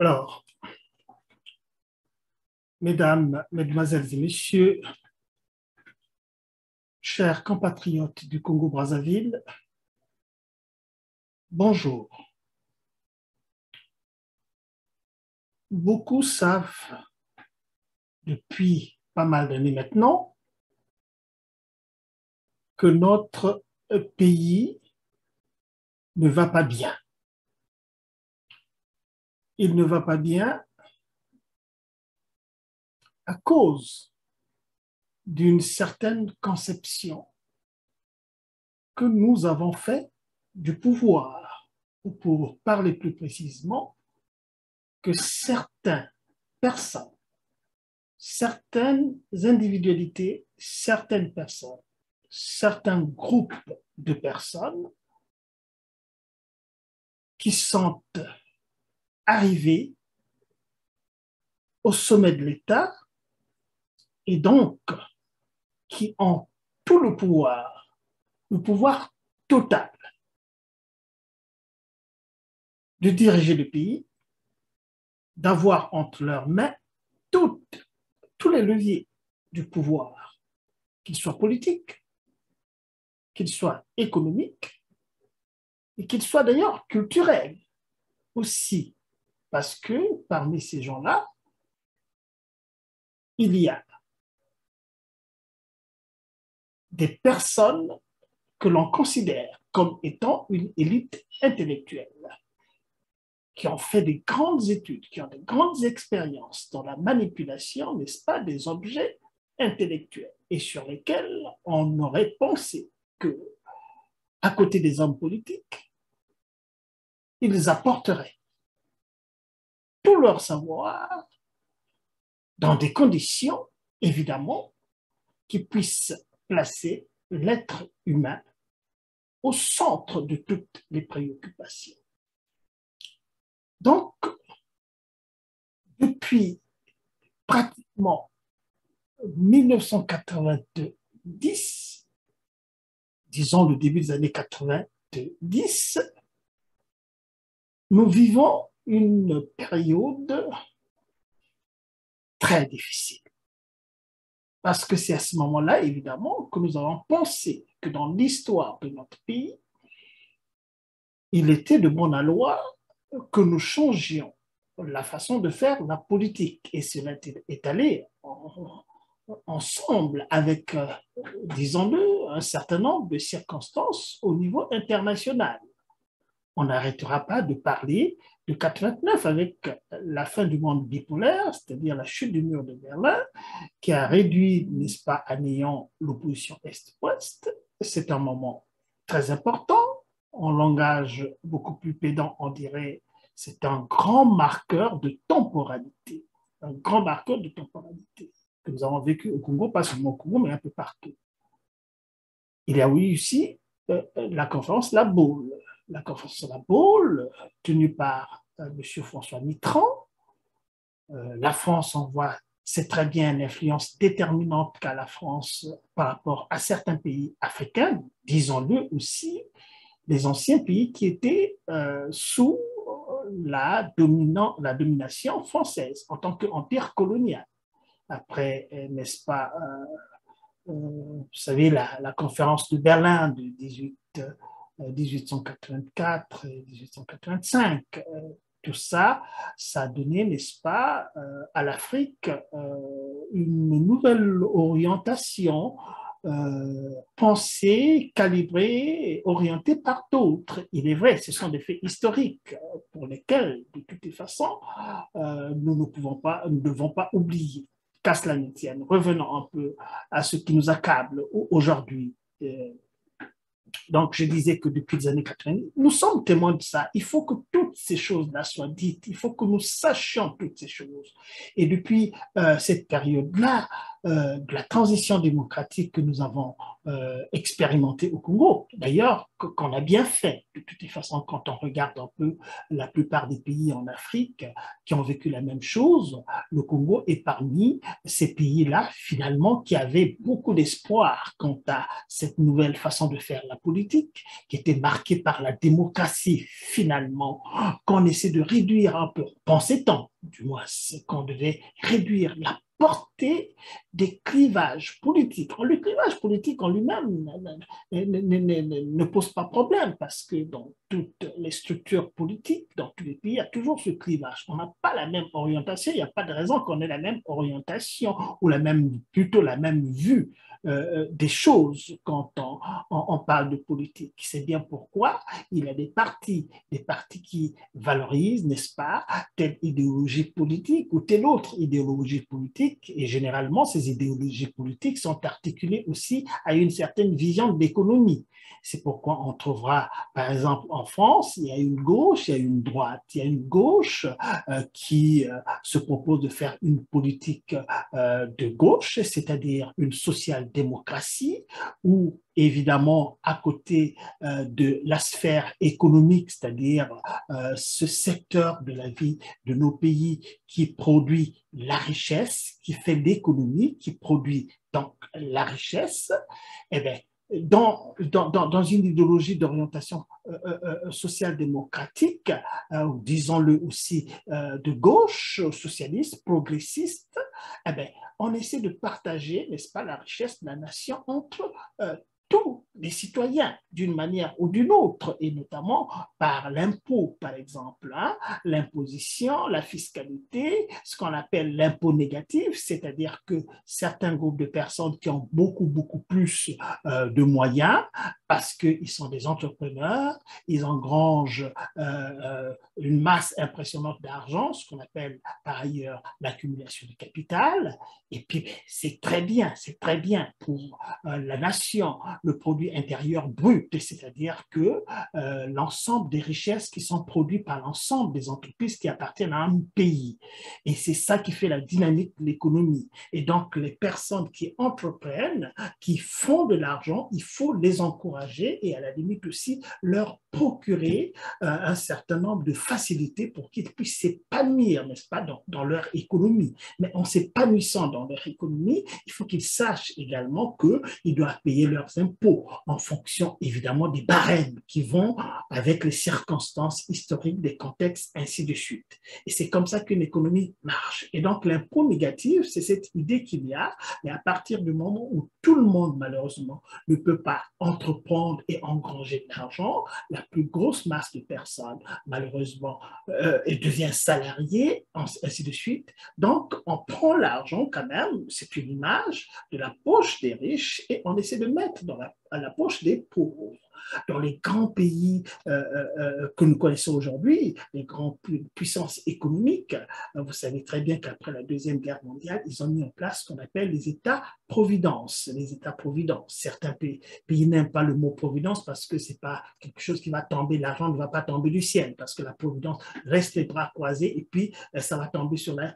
Alors, mesdames, mesdemoiselles et messieurs, chers compatriotes du Congo-Brazzaville, bonjour. Beaucoup savent depuis pas mal d'années maintenant que notre pays ne va pas bien. Il ne va pas bien à cause d'une certaine conception que nous avons fait du pouvoir, ou pour parler plus précisément, que certaines personnes, certaines individualités, certaines personnes, certains groupes de personnes qui sont arrivés au sommet de l'État et donc qui ont tout le pouvoir total de diriger le pays, d'avoir entre leurs mains tous les leviers du pouvoir, qu'ils soient politiques, qu'ils soient économiques et qu'ils soient d'ailleurs culturels aussi, parce que parmi ces gens-là, il y a des personnes que l'on considère comme étant une élite intellectuelle, qui ont fait des grandes études, qui ont de grandes expériences dans la manipulation, n'est-ce pas, des objets intellectuels, et sur lesquels on aurait pensé que, à côté des hommes politiques, ils apporteraient tout leur savoir dans des conditions, évidemment, qui puissent placer l'être humain au centre de toutes les préoccupations. Donc, depuis pratiquement 1990, disons le début des années 90, nous vivons une période très difficile. Parce que c'est à ce moment-là, évidemment, que nous avons pensé que dans l'histoire de notre pays, il était de bon aloi que nous changions la façon de faire la politique. Et cela est allé ensemble avec, disons-le, un certain nombre de circonstances au niveau international. On n'arrêtera pas de parler de 89 avec la fin du monde bipolaire, c'est-à-dire la chute du mur de Berlin, qui a réduit, n'est-ce pas, à néant l'opposition Est-Ouest. C'est un moment très important. En langage beaucoup plus pédant, on dirait c'est un grand marqueur de temporalité. Un grand marqueur de temporalité que nous avons vécu au Congo, pas seulement au Congo, mais un peu partout. Il y a eu aussi la conférence La Baule. La conférence La Baule, tenue par M. François Mitterrand. La France envoie, c'est très bien, l'influence déterminante qu'a la France par rapport à certains pays africains, disons-le aussi, les anciens pays qui étaient sous la domination française en tant qu'empire colonial. Après, n'est-ce pas, vous savez, la conférence de Berlin de 1884 et 1885, tout ça, ça a donné, n'est-ce pas, à l'Afrique une nouvelle orientation pensée, calibrée, orientée par d'autres. Il est vrai, ce sont des faits historiques pour lesquels, de toutes les façons, nous ne devons pas oublier. Qu'à cela ne tienne. Revenons un peu à ce qui nous accable aujourd'hui. Donc, je disais que depuis les années 80, nous sommes témoins de ça. Il faut que toutes ces choses-là soient dites. Il faut que nous sachions toutes ces choses. Et depuis cette période-là, de la transition démocratique que nous avons expérimentée au Congo. D'ailleurs, qu'on a bien fait. De toute façon, quand on regarde un peu la plupart des pays en Afrique qui ont vécu la même chose, le Congo est parmi ces pays-là, finalement, qui avaient beaucoup d'espoir quant à cette nouvelle façon de faire la politique, qui était marquée par la démocratie, finalement, qu'on essaie de réduire un peu, pensait-on, du moins, qu'on devait réduire la portée des clivages politiques. Le clivage politique en lui-même ne pose pas problème parce que dans toutes les structures politiques, dans tous les pays, il y a toujours ce clivage. On n'a pas la même orientation, il n'y a pas de raison qu'on ait la même orientation ou plutôt la même vue des choses quand on parle de politique. C'est bien pourquoi il y a des partis qui valorisent, n'est-ce pas, telle idéologie politique ou telle autre idéologie politique. Et généralement, ces idéologies politiques sont articulées aussi à une certaine vision de l'économie. C'est pourquoi on trouvera, par exemple, en France, il y a une gauche, il y a une droite. Il y a une gauche qui se propose de faire une politique de gauche, c'est-à-dire une social-démocratie, où évidemment, à côté de la sphère économique, c'est-à-dire ce secteur de la vie de nos pays qui produit la richesse, qui fait l'économie, qui produit donc la richesse, eh bien, dans une idéologie d'orientation social-démocratique, disons-le aussi de gauche, socialiste, progressiste, eh bien, on essaie de partager, n'est-ce pas, la richesse de la nation entre tous les citoyens d'une manière ou d'une autre, et notamment par l'impôt, par exemple, hein, l'imposition, la fiscalité, ce qu'on appelle l'impôt négatif, c'est-à-dire que certains groupes de personnes qui ont beaucoup plus de moyens, parce qu'ils sont des entrepreneurs, ils engrangent une masse impressionnante d'argent, ce qu'on appelle par ailleurs l'accumulation de capital, et puis c'est très bien pour la nation, le produit intérieur brut, c'est-à-dire que l'ensemble des richesses qui sont produites par l'ensemble des entreprises qui appartiennent à un pays. Et c'est ça qui fait la dynamique de l'économie. Et donc, les personnes qui entreprennent, qui font de l'argent, il faut les encourager et à la limite aussi leur procurer un certain nombre de facilités pour qu'ils puissent s'épanouir, n'est-ce pas, dans leur économie. Mais en s'épanouissant dans leur économie, il faut qu'ils sachent également qu'ils doivent payer leurs impôts en fonction évidemment des barèmes qui vont avec les circonstances historiques, des contextes, ainsi de suite. Et c'est comme ça qu'une économie marche. Et donc l'impôt négatif, c'est cette idée qu'il y a, mais à partir du moment où tout le monde malheureusement ne peut pas entreprendre et engranger de l'argent, la plus grosse masse de personnes malheureusement devient salariée, ainsi de suite. Donc on prend l'argent quand même, c'est une image de la poche des riches et on essaie de mettre dans la poche des pauvres. Dans les grands pays que nous connaissons aujourd'hui, les grandes puissances économiques, vous savez très bien qu'après la Deuxième Guerre mondiale, ils ont mis en place ce qu'on appelle les États-providence. Les États-providence. Certains pays n'aiment pas le mot providence parce que ce n'est pas quelque chose qui va tomber, l'argent ne va pas tomber du ciel, parce que la providence reste les bras croisés et puis ça va tomber sur la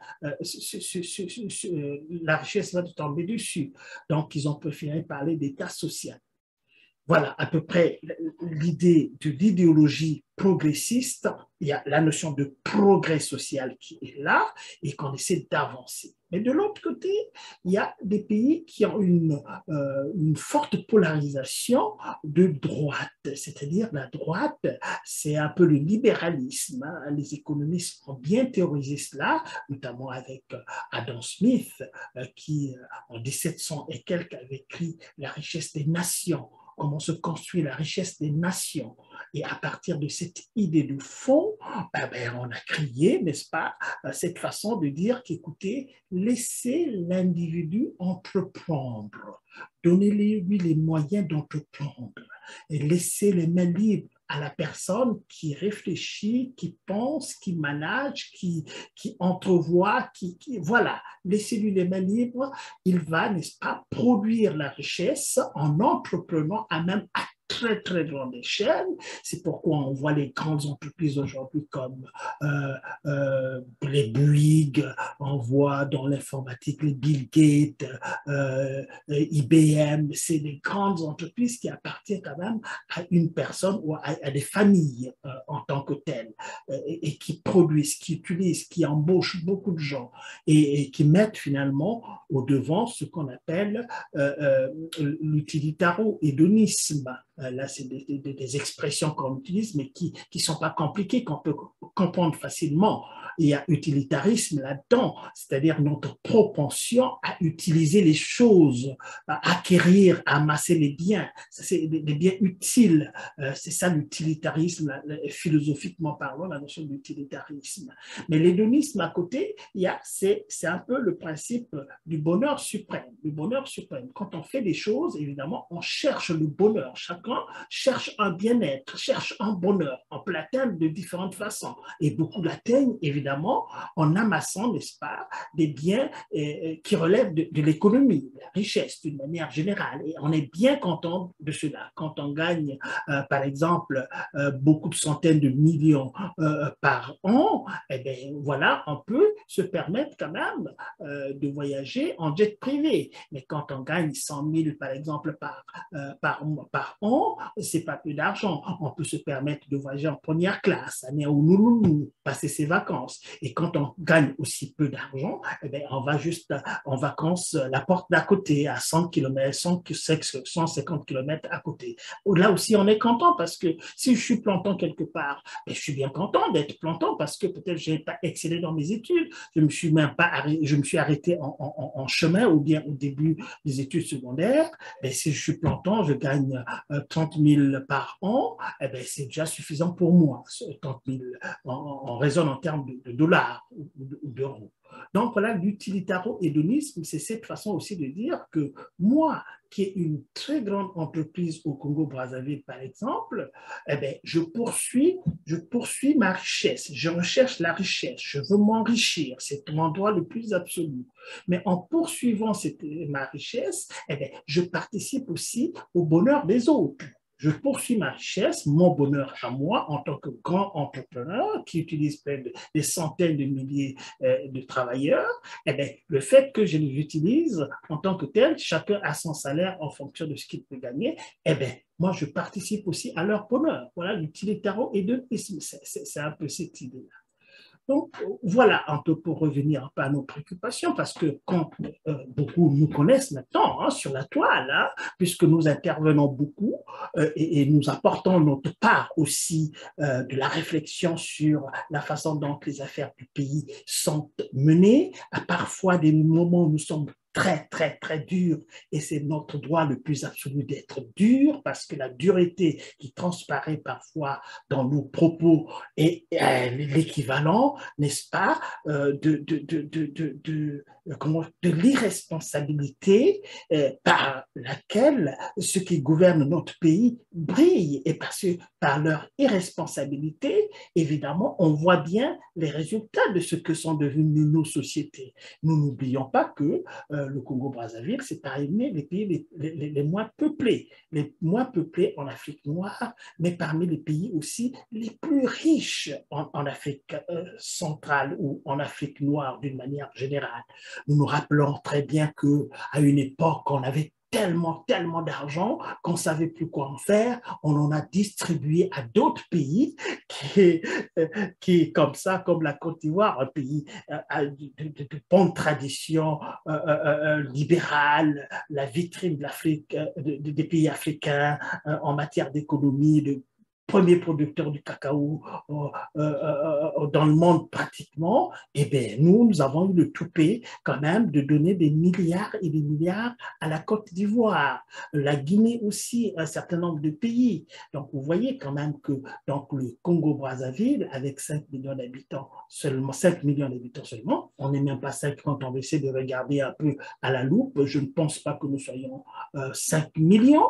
richesse va tomber dessus. Donc, ils ont préféré parler d'État social. Voilà à peu près l'idée de l'idéologie progressiste. Il y a la notion de progrès social qui est là et qu'on essaie d'avancer. Mais de l'autre côté, il y a des pays qui ont une forte polarisation de droite. C'est-à-dire la droite, c'est un peu le libéralisme. Hein. Les économistes ont bien théorisé cela, notamment avec Adam Smith, qui en 1700 et quelques avait écrit La richesse des nations. Comment se construit la richesse des nations. Et à partir de cette idée de fond, on a créé, n'est-ce pas, cette façon de dire qu'écoutez, laissez l'individu entreprendre, donnez-lui les moyens d'entreprendre et laissez les mains libres à la personne qui réfléchit, qui pense, qui manage, qui entrevoit, voilà, laissez-lui les mains libres, il va, n'est-ce pas, produire la richesse en entreprenant à même à très, très grande échelle. C'est pourquoi on voit les grandes entreprises aujourd'hui comme les Bouygues, on voit dans l'informatique les Bill Gates, IBM, c'est des grandes entreprises qui appartiennent quand même à une personne ou à des familles en tant que telles, et qui produisent, qui utilisent, qui embauchent beaucoup de gens et qui mettent finalement au devant ce qu'on appelle l'utilitaro-hédonisme. Là, c'est des expressions qu'on utilise, mais qui ne sont pas compliquées, qu'on peut comprendre facilement. Il y a utilitarisme là-dedans, c'est-à-dire notre propension à utiliser les choses, à acquérir, à amasser les biens. C'est des biens utiles. C'est ça l'utilitarisme, philosophiquement parlant, la notion d'utilitarisme. Mais l'hédonisme à côté, c'est un peu le principe du bonheur suprême. Le bonheur suprême. Quand on fait des choses, évidemment, on cherche le bonheur. Chacun cherche un bien-être, cherche un bonheur. On peut l'atteindre de différentes façons. Et beaucoup l'atteignent, évidemment, en amassant, n'est-ce pas, des biens qui relèvent de l'économie, de la richesse d'une manière générale. Et on est bien content de cela. Quand on gagne, par exemple, beaucoup de centaines de millions par an, eh bien, voilà, on peut se permettre quand même de voyager en jet privé. Mais quand on gagne 100 000, par exemple, par an, c'est pas peu d'argent. On peut se permettre de voyager en première classe, aller à Honolulu, passer ses vacances. Et quand on gagne aussi peu d'argent, eh bien, on va juste en vacances la porte d'à côté, à 100 km, 150 km à côté. Là aussi, on est content parce que si je suis plantant quelque part, je suis bien content d'être plantant parce que peut-être je n'ai pas excellé dans mes études, je me suis arrêté en chemin ou bien au début des études secondaires. Mais si je suis plantant, je gagne 30 000 par an, c'est déjà suffisant pour moi, 30 000, on raisonne en termes de dollars ou d'euros. Donc voilà, l'utilitaro-hédonisme, c'est cette façon aussi de dire que moi, qui ai une très grande entreprise au Congo-Brazzaville, par exemple, je poursuis ma richesse, je recherche la richesse, je veux m'enrichir, c'est mon droit le plus absolu. Mais en poursuivant ma richesse, je participe aussi au bonheur des autres. Je poursuis ma richesse, mon bonheur à moi en tant que grand entrepreneur qui utilise des centaines de milliers de travailleurs. Le fait que je les utilise en tant que tel, chacun a son salaire en fonction de ce qu'il peut gagner, moi, je participe aussi à leur bonheur. Voilà, l'utilitaro-hédonisme, c'est un peu cette idée-là. Donc, voilà un peu pour revenir un peu à nos préoccupations, parce que quand beaucoup nous connaissent maintenant sur la toile, puisque nous intervenons beaucoup et nous apportons notre part aussi de la réflexion sur la façon dont les affaires du pays sont menées, à parfois des moments où nous sommes très, très, très dur, et c'est notre droit le plus absolu d'être dur, parce que la dureté qui transparaît parfois dans nos propos est l'équivalent, n'est-ce pas, de l'irresponsabilité par laquelle ceux qui gouvernent notre pays brillent, et parce que par leur irresponsabilité, évidemment, on voit bien les résultats de ce que sont devenues nos sociétés. Nous n'oublions pas que le Congo-Brazzaville, c'est parmi les pays les moins peuplés en Afrique noire, mais parmi les pays aussi les plus riches en Afrique centrale ou en Afrique noire d'une manière générale. Nous nous rappelons très bien qu'à une époque, on avait tellement d'argent qu'on ne savait plus quoi en faire. On en a distribué à d'autres pays qui, comme ça, comme la Côte d'Ivoire, un pays de bonne tradition libérale, la vitrine de l'Afrique, des pays africains en matière d'économie, de premier producteur du cacao dans le monde pratiquement, nous avons eu le toupet quand même de donner des milliards et des milliards à la Côte d'Ivoire, la Guinée aussi, un certain nombre de pays. Donc vous voyez quand même que donc, le Congo-Brazzaville, avec 5 millions d'habitants seulement, on n'est même pas 5 quand on essaie de regarder un peu à la loupe, je ne pense pas que nous soyons 5 millions,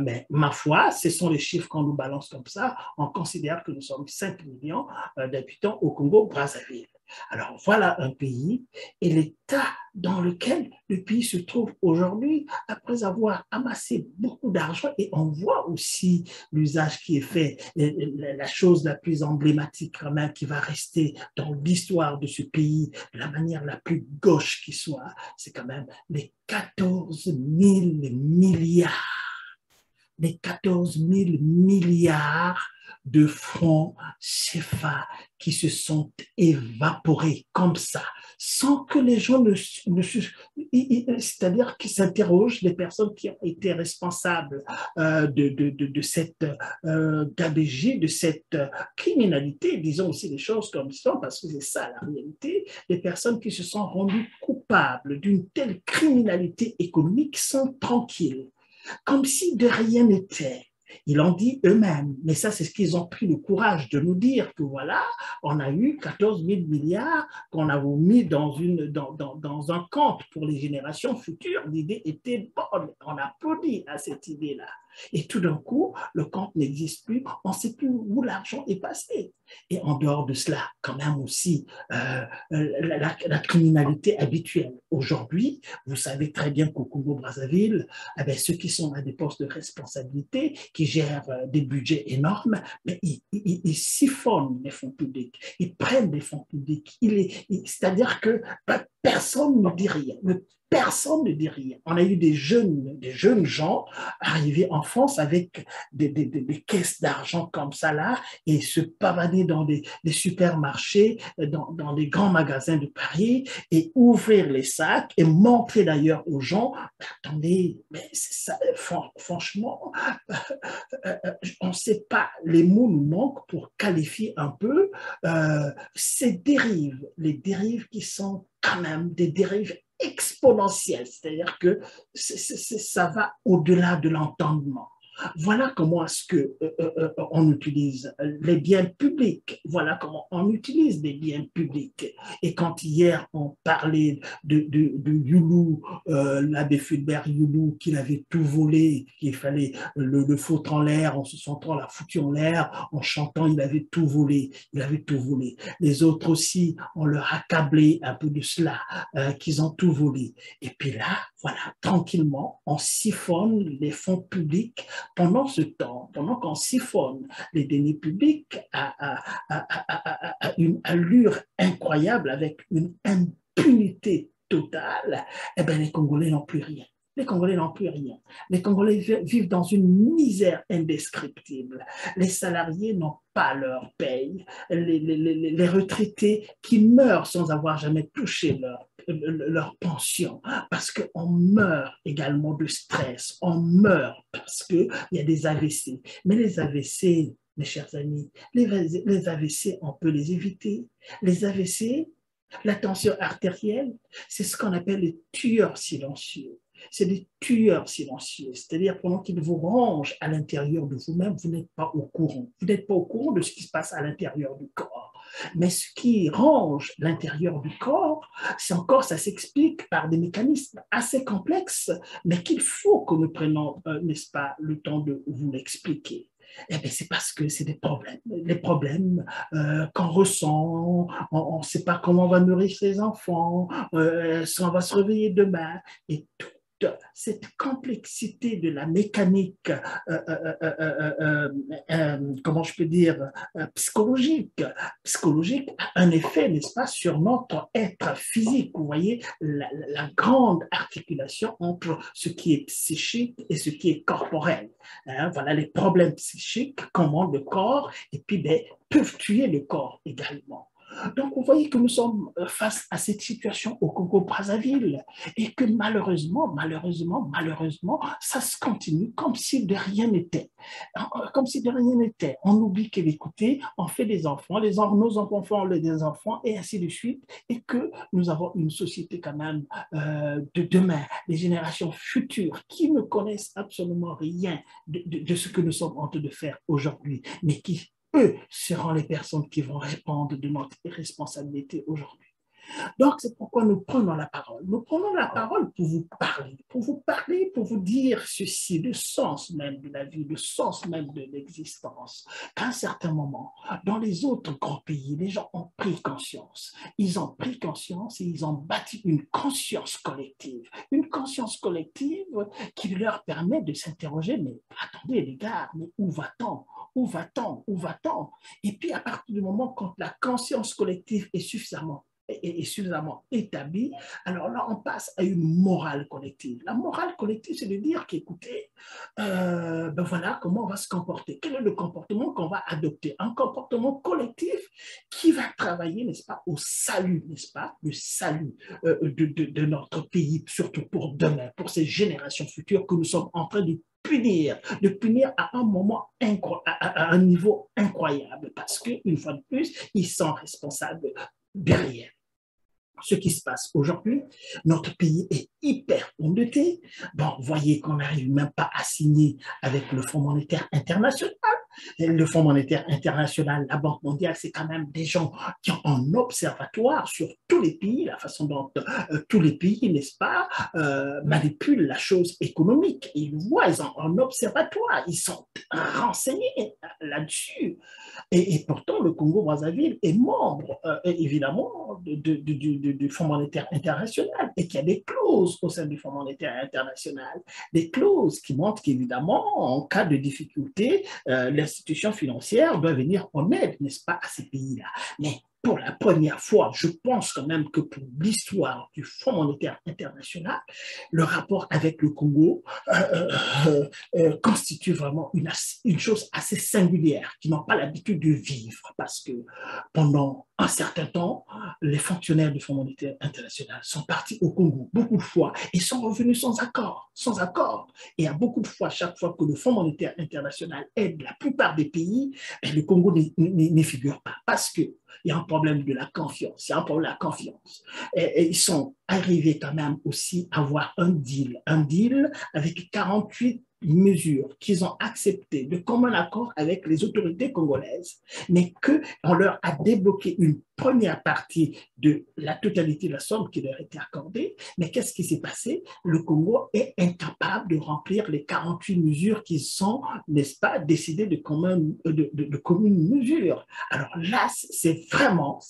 mais ma foi, ce sont les chiffres qu'on nous balance comme ça, on considère que nous sommes 5 millions d'habitants au Congo-Brazzaville. Alors voilà un pays et l'état dans lequel le pays se trouve aujourd'hui après avoir amassé beaucoup d'argent et on voit aussi l'usage qui est fait, la chose la plus emblématique quand même qui va rester dans l'histoire de ce pays de la manière la plus gauche qui soit, c'est quand même les 14 000 milliards les 14 000 milliards de francs CFA qui se sont évaporés comme ça, sans que les gens c'est-à-dire qu'ils s'interrogent, les personnes qui ont été responsables de cette gabegie, de cette criminalité, disons aussi les choses comme ça, parce que c'est ça la réalité, les personnes qui se sont rendues coupables d'une telle criminalité économique sont tranquilles comme si de rien n'était. Ils l'ont dit eux-mêmes, mais ça, c'est ce qu'ils ont pris le courage de nous dire, que voilà, on a eu 14 000 milliards qu'on a mis dans un compte pour les générations futures. L'idée était bonne, on applaudit à cette idée-là. Et tout d'un coup, le compte n'existe plus, on ne sait plus où l'argent est passé. Et en dehors de cela, quand même aussi, la criminalité habituelle. Aujourd'hui, vous savez très bien qu'au Congo-Brazzaville, eh bien, ceux qui sont à des postes de responsabilité, qui gèrent des budgets énormes, mais ils siphonnent les fonds publics, ils prennent des fonds publics. C'est-à-dire que personne ne dit rien. Personne ne dit rien. On a eu des jeunes gens arrivés en France avec des caisses d'argent comme ça là et se pavaner dans des supermarchés, dans des grands magasins de Paris et ouvrir les sacs et montrer d'ailleurs aux gens, attendez, mais ça, franchement, on ne sait pas, les mots nous manquent pour qualifier un peu ces dérives, les dérives qui sont quand même des dérives exponentielles, c'est-à-dire que ça va au-delà de l'entendement. Voilà comment est-ce que on utilise les biens publics. Voilà comment on utilise les biens publics. Et quand hier on parlait de Youlou, l'abbé Fulbert Youlou, qu'il avait tout volé, qu'il fallait le foutre en l'air, en se sentant la foutue en l'air, en chantant, il avait tout volé, il avait tout volé. Les autres aussi, on leur accablé un peu de cela, qu'ils ont tout volé. Et puis là, voilà, tranquillement, on siphonne les fonds publics. Pendant ce temps, pendant qu'on siphonne les deniers publics à une allure incroyable, avec une impunité totale, eh bien, les Congolais n'ont plus rien. Les Congolais n'ont plus rien. Les Congolais vivent dans une misère indescriptible. Les salariés n'ont pas leur paye. Les retraités qui meurent sans avoir jamais touché leur pension, parce qu'on meurt également de stress, on meurt parce qu'il y a des AVC. Mais les AVC, mes chers amis, les AVC, on peut les éviter. Les AVC, la tension artérielle, c'est ce qu'on appelle les tueurs silencieux. C'est des tueurs silencieux, c'est-à-dire pendant qu'ils vous rongent à l'intérieur de vous-même, vous n'êtes pas au courant. Vous n'êtes pas au courant de ce qui se passe à l'intérieur du corps. Mais ce qui ronge l'intérieur du corps, c'est encore, ça s'explique par des mécanismes assez complexes, mais qu'il faut que nous prenions, n'est-ce pas, le temps de vous l'expliquer. Eh bien, c'est parce que c'est des problèmes. Les problèmes qu'on ressent, on ne sait pas comment on va nourrir ses enfants, si on va se réveiller demain, et toute cette complexité de la mécanique, comment je peux dire, psychologique a un effet, n'est-ce pas, sur notre être physique. Vous voyez la grande articulation entre ce qui est psychique et ce qui est corporel. Voilà, les problèmes psychiques commandent le corps et puis peuvent tuer le corps également. Donc, vous voyez que nous sommes face à cette situation au Congo-Brazzaville et que malheureusement, ça se continue comme si de rien n'était. Comme si de rien n'était. On oublie que, écoutez, on fait des enfants, nos enfants font des enfants et ainsi de suite, et que nous avons une société quand même de demain, les générations futures qui ne connaissent absolument rien de ce que nous sommes en train de faire aujourd'hui, mais qui eux seront les personnes qui vont répondre de notre responsabilité aujourd'hui. Donc, c'est pourquoi nous prenons la parole. Nous prenons la parole pour vous parler, pour vous dire ceci, le sens même de la vie, le sens même de l'existence. À un certain moment, dans les autres grands pays, les gens ont pris conscience. Ils ont pris conscience et ils ont bâti une conscience collective. Une conscience collective qui leur permet de s'interroger, mais attendez les gars, mais où va-t-on? Où va-t-on? Où va-t-on? Et puis, à partir du moment quand la conscience collective est suffisamment établie, alors là, on passe à une morale collective. La morale collective, c'est de dire qu'écoutez, ben voilà comment on va se comporter. Quel est le comportement qu'on va adopter? Un comportement collectif qui va travailler, n'est-ce pas, au salut, n'est-ce pas, le salut de notre pays, surtout pour demain, pour ces générations futures que nous sommes en train de punir à un moment à un niveau incroyable, parce qu'une fois de plus, ils sont responsables derrière ce qui se passe aujourd'hui. Notre pays est hyper endetté. Bon, vous voyez qu'on n'arrive même pas à signer avec le Fonds monétaire international. Le Fonds monétaire international, la Banque mondiale, c'est quand même des gens qui ont un observatoire sur tous les pays, la façon dont tous les pays, n'est-ce pas, manipulent la chose économique. Ils voient, ils ont un observatoire, ils sont renseignés là-dessus. Et pourtant, le Congo-Brazzaville est membre, évidemment, du Fonds monétaire international et qu'il y a des clauses au sein du Fonds monétaire international, des clauses qui montrent qu'évidemment, en cas de difficulté, l'institution financière doit venir en aide, n'est-ce pas, à ces pays-là. Mais pour la première fois, je pense quand même que pour l'histoire du Fonds monétaire international, le rapport avec le Congo constitue vraiment une chose assez singulière, qui n'ont pas l'habitude de vivre, parce que pendant un certain temps, les fonctionnaires du Fonds monétaire international sont partis au Congo beaucoup de fois et sont revenus sans accord, sans accord. Et à beaucoup de fois, chaque fois que le Fonds monétaire international aide la plupart des pays, le Congo n'y figure pas, parce que il y a un problème de la confiance, il y a un problème de la confiance. Et ils sont arrivés quand même aussi à avoir un deal avec 48 mesures qu'ils ont acceptées de commun accord avec les autorités congolaises, mais qu'on leur a débloqué une première partie de la totalité de la somme qui leur était accordée. Mais qu'est-ce qui s'est passé? Le Congo est incapable de remplir les 48 mesures qui sont, n'est-ce pas, décidées de communes mesures. Alors là, c'est vraiment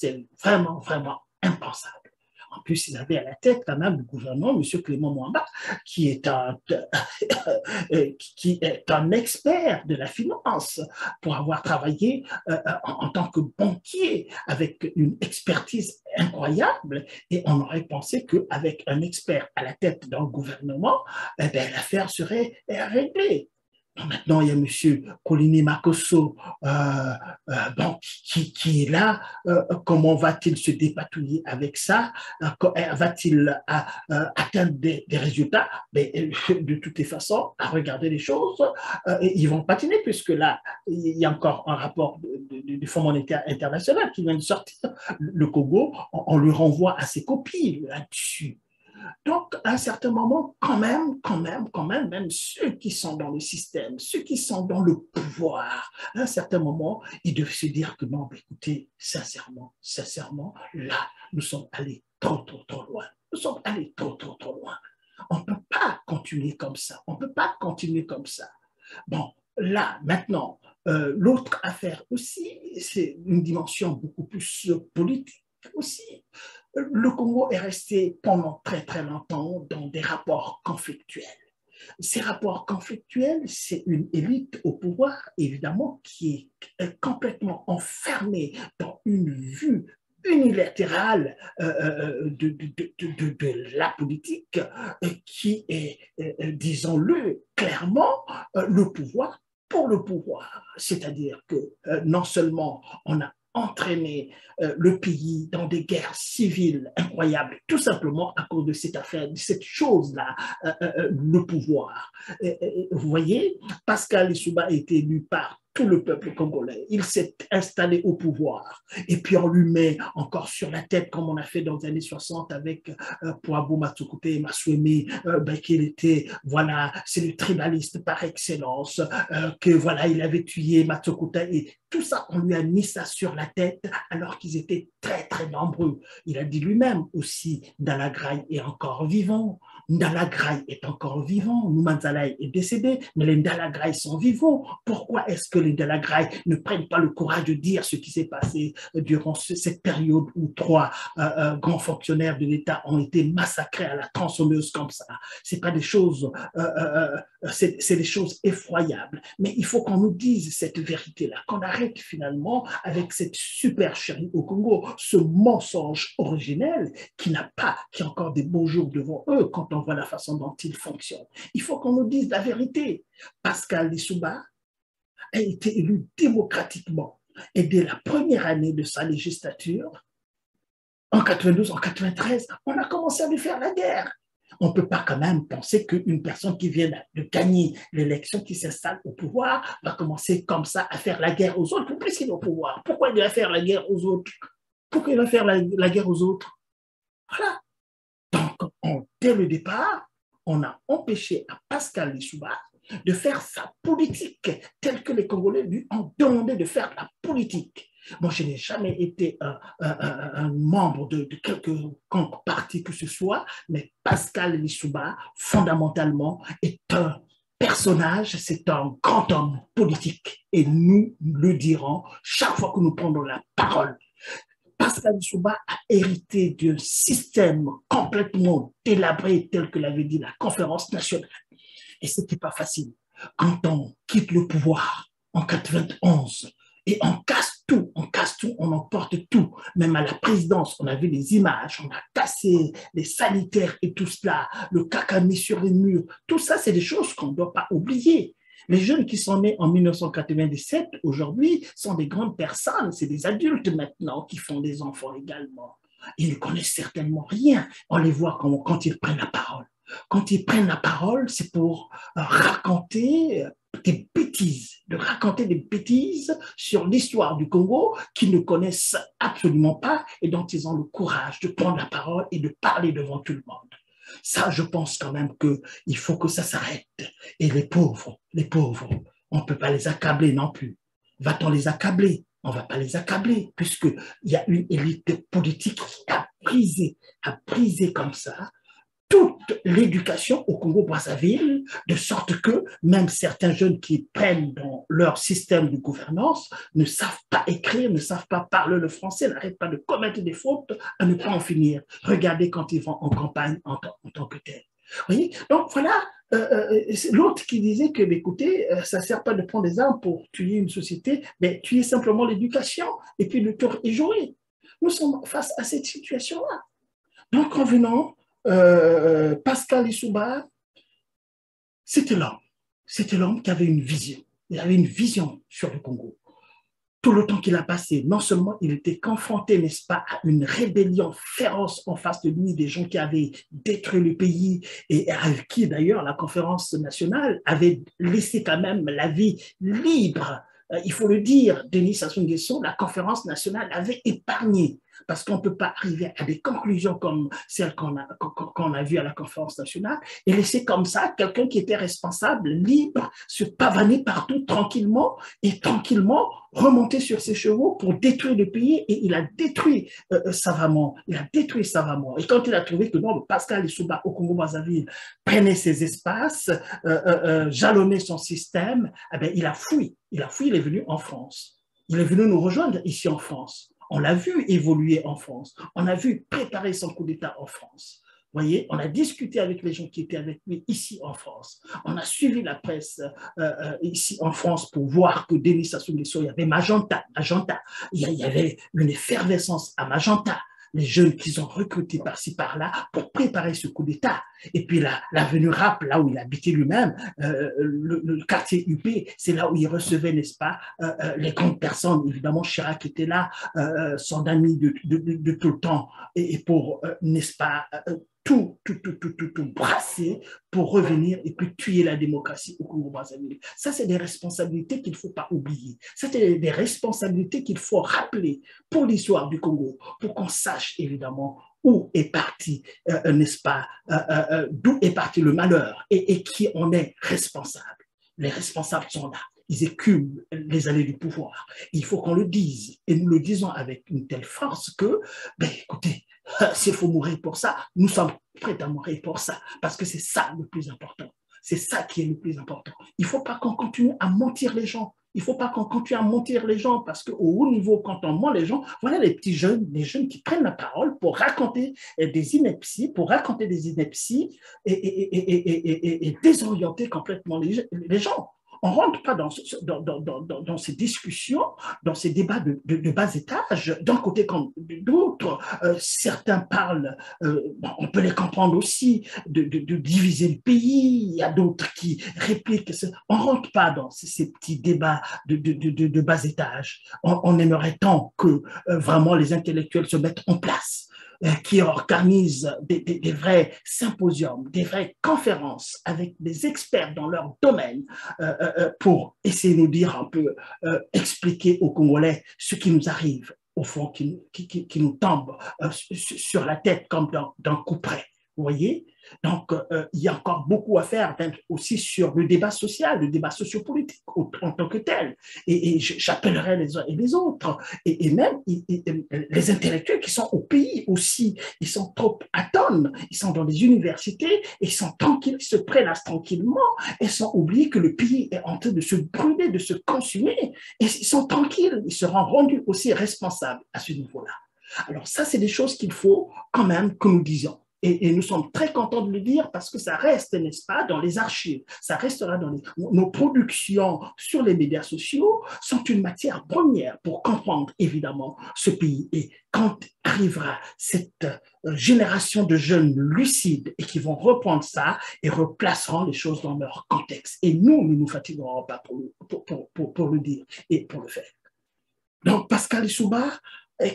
impensable. En plus, ils avaient à la tête quand même du gouvernement, M. Clément Mwamba, qui est un expert de la finance pour avoir travaillé en tant que banquier avec une expertise incroyable. Et on aurait pensé qu'avec un expert à la tête d'un gouvernement, eh bien, l'affaire serait réglée. Maintenant, il y a M. Colini Makosso bon, qui est là. Comment va-t-il se dépatouiller avec ça? Va-t-il atteindre des résultats? Mais, de toutes les façons, à regarder les choses, ils vont patiner, puisque là, il y a encore un rapport du Fonds monétaire international qui vient de sortir. Le Congo, on lui renvoie à ses copies là-dessus. Donc, à un certain moment, quand même, même ceux qui sont dans le système, ceux qui sont dans le pouvoir, à un certain moment, ils doivent se dire que non, écoutez, sincèrement, là, nous sommes allés trop loin. Nous sommes allés trop loin. On ne peut pas continuer comme ça. Bon, là, maintenant, l'autre affaire aussi, c'est une dimension beaucoup plus politique aussi. Le Congo est resté pendant très longtemps dans des rapports conflictuels. Ces rapports conflictuels, c'est une élite au pouvoir, évidemment, qui est complètement enfermée dans une vue unilatérale de la politique qui est, disons-le clairement, le pouvoir pour le pouvoir. C'est-à-dire que non seulement on a entraîné le pays dans des guerres civiles incroyables, tout simplement à cause de cette affaire, de cette chose-là, le pouvoir. Vous voyez, Pascal Lissouba a été élu par tout le peuple congolais. Il s'est installé au pouvoir. Et puis on lui met encore sur la tête, comme on a fait dans les années 60 avec Poabo Matokute et Maswemi, qu'il était, voilà, c'est le tribaliste par excellence, que voilà, il avait tué Matokute et tout ça, on lui a mis ça sur la tête alors qu'ils étaient très, très nombreux. Il a dit lui-même aussi, Ndalagraï est encore vivant. Ndalagraï est encore vivant. Numanzalaï est décédé, mais les Ndalagraï sont vivants. Pourquoi est-ce que les Ndalagraï ne prennent pas le courage de dire ce qui s'est passé durant cette période où 3 grands fonctionnaires de l'État ont été massacrés à la tronçonneuse comme ça? C'est pas des choses, c'est des choses effroyables. Mais il faut qu'on nous dise cette vérité-là, qu'on arrête finalement avec cette supercherie au Congo, ce mensonge originel qui n'a pas, qui a encore des beaux jours devant eux quand on voit la façon dont ils fonctionnent. Il faut qu'on nous dise la vérité. Pascal Lissouba a été élu démocratiquement et dès la première année de sa législature, en 92, en 93, on a commencé à lui faire la guerre. On ne peut pas quand même penser qu'une personne qui vient de gagner l'élection, qui s'installe au pouvoir, va commencer comme ça à faire la guerre aux autres, puisqu'il est au pouvoir. Pourquoi il va faire la guerre aux autres? Pourquoi il va faire la guerre aux autres? Voilà. Donc, dès le départ, on a empêché à Pascal Lissouba de faire sa politique telle que les Congolais lui ont demandé de faire la politique. Moi, je n'ai jamais été un membre de quelque parti que ce soit, mais Pascal Lissouba, fondamentalement, est un personnage, c'est un grand homme politique. Et nous le dirons chaque fois que nous prendrons la parole. Pascal Lissouba a hérité d'un système complètement délabré tel que l'avait dit la conférence nationale. Et ce n'était pas facile. Quand on quitte le pouvoir en 91 et on casse tout, on emporte tout. Même à la présidence, on a vu des images, on a cassé les sanitaires et tout cela, le caca mis sur les murs. Tout ça, c'est des choses qu'on ne doit pas oublier. Les jeunes qui sont nés en 1997, aujourd'hui, sont des grandes personnes, c'est des adultes maintenant qui font des enfants également. Ils ne connaissent certainement rien. On les voit quand ils prennent la parole. Quand ils prennent la parole, c'est pour raconter des bêtises sur l'histoire du Congo qu'ils ne connaissent absolument pas et dont ils ont le courage de prendre la parole et de parler devant tout le monde. Ça, je pense quand même qu'il faut que ça s'arrête. Et les pauvres, on ne peut pas les accabler non plus. Va-t-on les accabler? On ne va pas les accabler, puisqu'il y a une élite politique qui a brisé comme ça toute l'éducation au Congo-Brazzaville, de sorte que même certains jeunes qui prennent dans leur système de gouvernance ne savent pas écrire, ne savent pas parler le français, n'arrêtent pas de commettre des fautes à ne pas en finir. Regardez quand ils vont en campagne en tant que tel. Vous voyez? Donc voilà, l'autre qui disait que, écoutez, ça ne sert pas de prendre des armes pour tuer une société, mais tuer simplement l'éducation et puis le tour est joué. Nous sommes face à cette situation-là. Donc revenons, Pascal Lissouba, c'était l'homme qui avait une vision. Il avait une vision sur le Congo. Tout le temps qu'il a passé, non seulement il était confronté, n'est-ce pas, à une rébellion féroce en face de lui, des gens qui avaient détruit le pays et avec qui d'ailleurs la conférence nationale avait laissé quand même la vie libre. Il faut le dire, Denis Sassou Nguesso, la conférence nationale avait épargné, parce qu'on ne peut pas arriver à des conclusions comme celles qu'on a vues à la conférence nationale et laisser comme ça quelqu'un qui était responsable, libre, se pavaner partout tranquillement remonter sur ses chevaux pour détruire le pays et il a détruit savamment. Et quand il a trouvé que non, Pascal Lissouba au Congo-Brazzaville prenait ses espaces, jalonnait son système, eh bien, il a fui, il est venu en France. Il est venu nous rejoindre ici en France. On l'a vu évoluer en France. On a vu préparer son coup d'État en France. Vous voyez, on a discuté avec les gens qui étaient avec lui ici en France. On a suivi la presse ici en France pour voir que Denis Sassou Nguesso, il y avait Magenta. Il y avait une effervescence à Magenta. Les jeunes qu'ils ont recrutés par-ci, par-là pour préparer ce coup d'État. Et puis l'avenue Rapp, là où il habitait lui-même, le quartier UP, c'est là où il recevait, n'est-ce pas, les grandes personnes. Évidemment, Chirac était là, son ami de tout le temps, et pour, n'est-ce pas, tout tout brasser pour revenir et puis tuer la démocratie au Congo-Brazzaville. Ça, c'est des responsabilités qu'il ne faut pas oublier. Ça, c'est des responsabilités qu'il faut rappeler pour l'histoire du Congo, pour qu'on sache évidemment où est parti, n'est-ce pas, d'où est parti le malheur et qui en est responsable. Les responsables sont là. Ils écument les allées du pouvoir. Il faut qu'on le dise. Et nous le disons avec une telle force que, ben, écoutez, s'il faut mourir pour ça, nous sommes prêts à mourir pour ça. Parce que c'est ça le plus important. C'est ça qui est le plus important. Il ne faut pas qu'on continue à mentir les gens. Il ne faut pas qu'on continue à mentir les gens parce qu'au haut niveau, quand on ment les gens, voilà les petits jeunes, les jeunes qui prennent la parole pour raconter des inepties, et désorienter complètement les gens. On ne rentre pas dans ces discussions, dans ces débats de bas étage, d'un côté comme de l'autre. Certains parlent, on peut les comprendre aussi, de diviser le pays. Il y a d'autres qui répliquent. On ne rentre pas dans ces petits débats de bas étage. On aimerait tant que vraiment les intellectuels se mettent en place, qui organisent des vrais symposiums, des vraies conférences avec des experts dans leur domaine pour essayer de nous dire un peu, expliquer aux Congolais ce qui nous arrive, au fond, qui nous tombe sur la tête comme d'un coup près. Vous voyez? Donc, il y a encore beaucoup à faire aussi sur le débat social, le débat sociopolitique en tant que tel. Et j'appellerai les uns et les autres. Et même les intellectuels qui sont au pays aussi, ils sont trop à tonnes. Ils sont dans les universités, et ils sont tranquilles, ils se prélassent tranquillement, et sans oublier que le pays est en train de se brûler, de se consumer. Et ils sont tranquilles, ils seront rendus aussi responsables à ce niveau-là. Alors ça, c'est des choses qu'il faut quand même que nous disions. Et nous sommes très contents de le dire parce que ça reste, n'est-ce pas, dans les archives. Ça restera dans nos productions sur les médias sociaux sont une matière première pour comprendre, évidemment, ce pays. Et quand arrivera cette génération de jeunes lucides et qui vont reprendre ça et replaceront les choses dans leur contexte. Et nous ne nous fatiguerons pas pour le dire et pour le faire. Donc, Pascal Lissouba,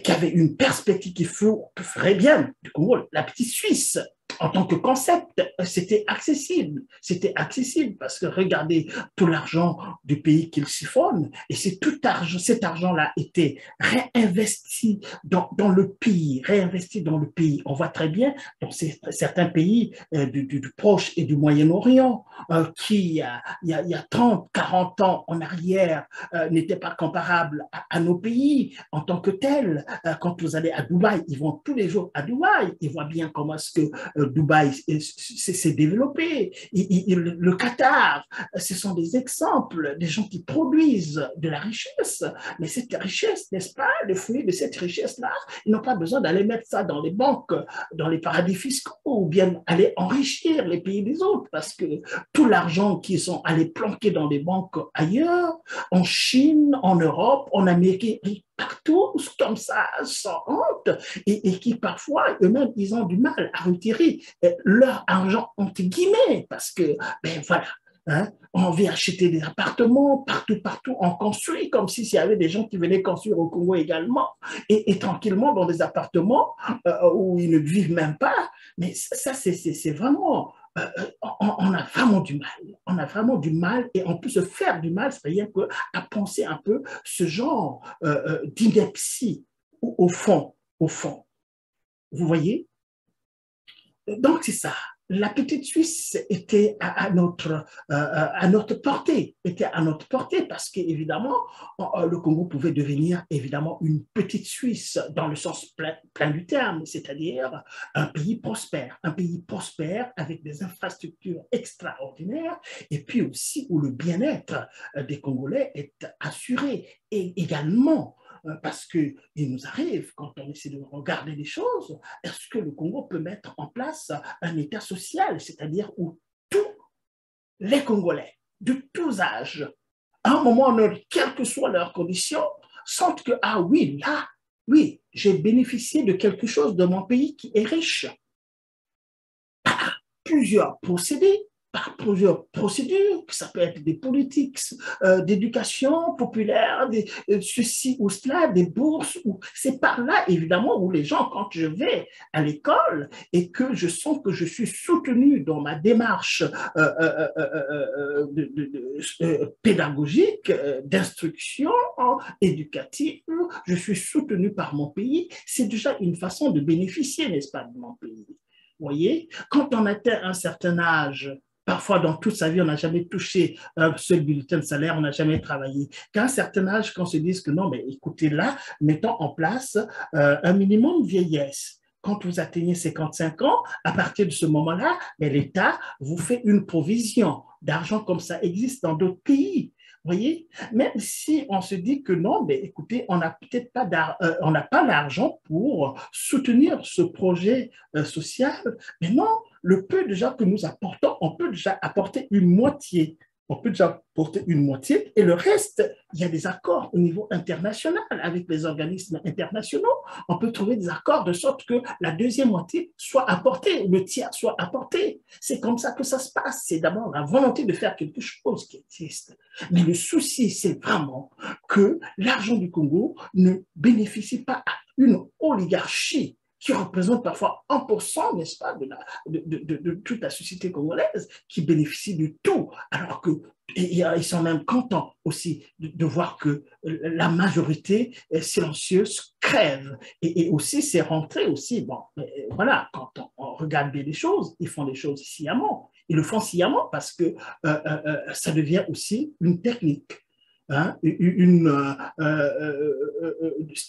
qui avait une perspective qui ferait bien du Congo, la petite Suisse, en tant que concept, c'était accessible. C'était accessible parce que regardez tout l'argent du pays qu'il siphonne et c'est tout cet argent-là était réinvesti dans le pays, On voit très bien dans certains pays du Proche et du Moyen-Orient qui, il y a 30, 40 ans en arrière, n'étaient pas comparables à nos pays en tant que tels. Quand vous allez à Dubaï, ils vont tous les jours à Dubaï, ils voient bien comment est-ce que Dubaï s'est développé. Le Qatar, ce sont des exemples, des gens qui produisent de la richesse. Mais cette richesse, n'est-ce pas, le fruit de cette richesse-là, ils n'ont pas besoin d'aller mettre ça dans les banques, dans les paradis fiscaux, ou bien aller enrichir les pays des autres, parce que tout l'argent qu'ils sont allés planquer dans les banques ailleurs, en Chine, en Europe, en Amérique, partout comme ça, sans honte, et qui parfois, eux-mêmes, ils ont du mal à retirer leur argent, entre guillemets, parce que, ben voilà, hein, on vient acheter des appartements, partout, on construit comme s'il y avait des gens qui venaient construire au Congo également, et tranquillement dans des appartements où ils ne vivent même pas, mais ça, c'est vraiment... on a vraiment du mal. On a vraiment du mal et on peut se faire du mal, c'est-à-dire à penser un peu ce genre d'ineptie au fond. Vous voyez? Donc, c'est ça. La petite Suisse était à notre portée, parce qu'évidemment, le Congo pouvait devenir évidemment une petite Suisse dans le sens plein du terme, c'est-à-dire un pays prospère avec des infrastructures extraordinaires et puis aussi où le bien-être des Congolais est assuré et également parce qu'il nous arrive, quand on essaie de regarder les choses, est-ce que le Congo peut mettre en place un État social, c'est-à-dire où tous les Congolais, de tous âges, à un moment ou autre, quelles que soient leurs conditions, sentent que, ah oui, là, oui, j'ai bénéficié de quelque chose de mon pays qui est riche. Plusieurs procédés, par plusieurs procédures, ça peut être des politiques d'éducation populaire, ceci ou cela, des bourses. C'est par là, évidemment, où les gens, quand je vais à l'école et que je sens que je suis soutenu dans ma démarche pédagogique, d'instruction éducative, je suis soutenu par mon pays, c'est déjà une façon de bénéficier, n'est-ce pas, de mon pays. Vous voyez, quand on atteint un certain âge, parfois, dans toute sa vie, on n'a jamais touché un seul bulletin de salaire, on n'a jamais travaillé. Qu'à un certain âge, qu'on se dise que non, mais écoutez, là, mettons en place un minimum vieillesse. Quand vous atteignez 55 ans, à partir de ce moment-là, l'État vous fait une provision d'argent comme ça existe dans d'autres pays. Vous voyez, même si on se dit que non, mais écoutez, on n'a peut-être pas on n'a pas l'argent pour soutenir ce projet social, mais non, le peu déjà que nous apportons, on peut déjà apporter une moitié. On peut déjà apporter une moitié et le reste, il y a des accords au niveau international avec les organismes internationaux. On peut trouver des accords de sorte que la deuxième moitié soit apportée, le tiers soit apporté. C'est comme ça que ça se passe. C'est d'abord la volonté de faire quelque chose qui existe. Mais le souci, c'est vraiment que l'argent du Congo ne bénéficie pas à une oligarchie qui représente parfois 1%, n'est-ce pas, de toute la société congolaise, qui bénéficie de tout, alors que ils sont même contents aussi de voir que la majorité silencieuse crève. Et aussi, c'est rentré aussi, bon, voilà, quand on regarde bien les choses, ils font les choses sciemment. Ils le font sciemment parce que ça devient aussi une technique. Hein, une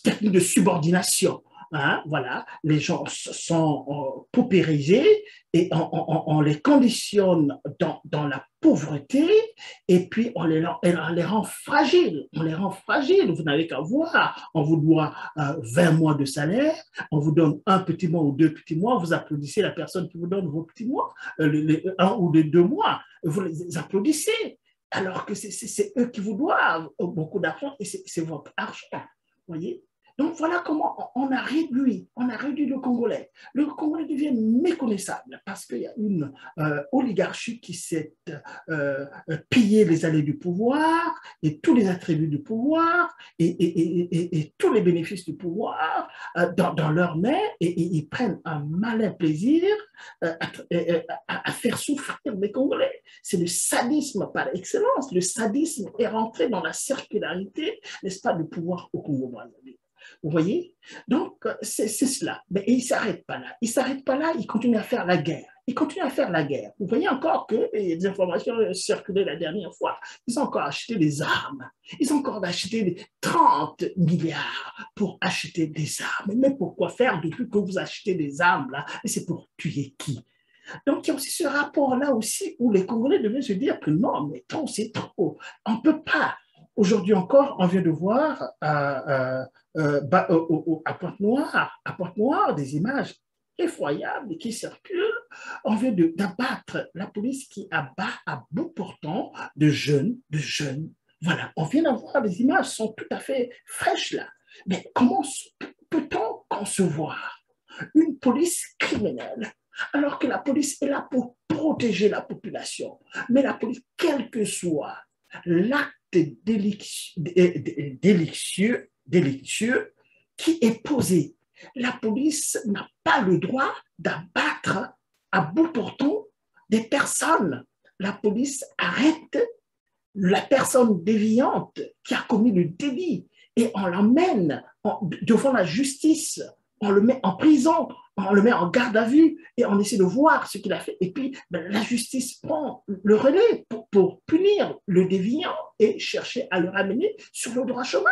technique de subordination. Hein, voilà, les gens sont paupérisés et on les conditionne dans la pauvreté et puis on les rend fragiles. On les rend fragiles. Vous n'avez qu'à voir. On vous doit 20 mois de salaire, on vous donne un petit mois ou deux petits mois, vous applaudissez la personne qui vous donne vos petits mois, un ou deux mois, vous les applaudissez. Alors que c'est eux qui vous doivent beaucoup d'argent et c'est votre argent. Voyez? Donc voilà comment on a réduit le Congolais. Le Congolais devient méconnaissable parce qu'il y a une oligarchie qui s'est pillé les allées du pouvoir et tous les attributs du pouvoir et tous les bénéfices du pouvoir dans leurs mains et ils prennent un malin plaisir à faire souffrir les Congolais. C'est le sadisme par excellence. Le sadisme est rentré dans la circularité, n'est-ce pas, du pouvoir au Congo. Vous voyez? Donc, c'est cela. Mais il ne s'arrête pas là. Il ne s'arrête pas là, il continue à faire la guerre. Il continue à faire la guerre. Vous voyez encore que les informations circulaient la dernière fois. Ils ont encore acheté des armes. Ils ont encore acheté 30 milliards pour acheter des armes. Mais pourquoi faire depuis que vous achetez des armes là? Et c'est pour tuer qui? Donc, il y a aussi ce rapport-là aussi où les Congolais devaient se dire que non, mais trop, c'est trop. On ne peut pas. Aujourd'hui encore, on vient de voir à Pointe-Noire des images effroyables qui circulent. On vient d'abattre la police qui abat à bout portant de jeunes. Voilà, on vient d'avoir des images qui sont tout à fait fraîches là. Mais comment peut-on concevoir une police criminelle alors que la police est là pour protéger la population? Mais la police, quel que soit l'acte délictueux qui est posé. La police n'a pas le droit d'abattre à bout portant des personnes. La police arrête la personne déviante qui a commis le délit et on l'emmène devant la justice, on le met en prison, on le met en garde à vue et on essaie de voir ce qu'il a fait. Et puis, la justice prend le relais pour punir le déviant et chercher à le ramener sur le droit chemin.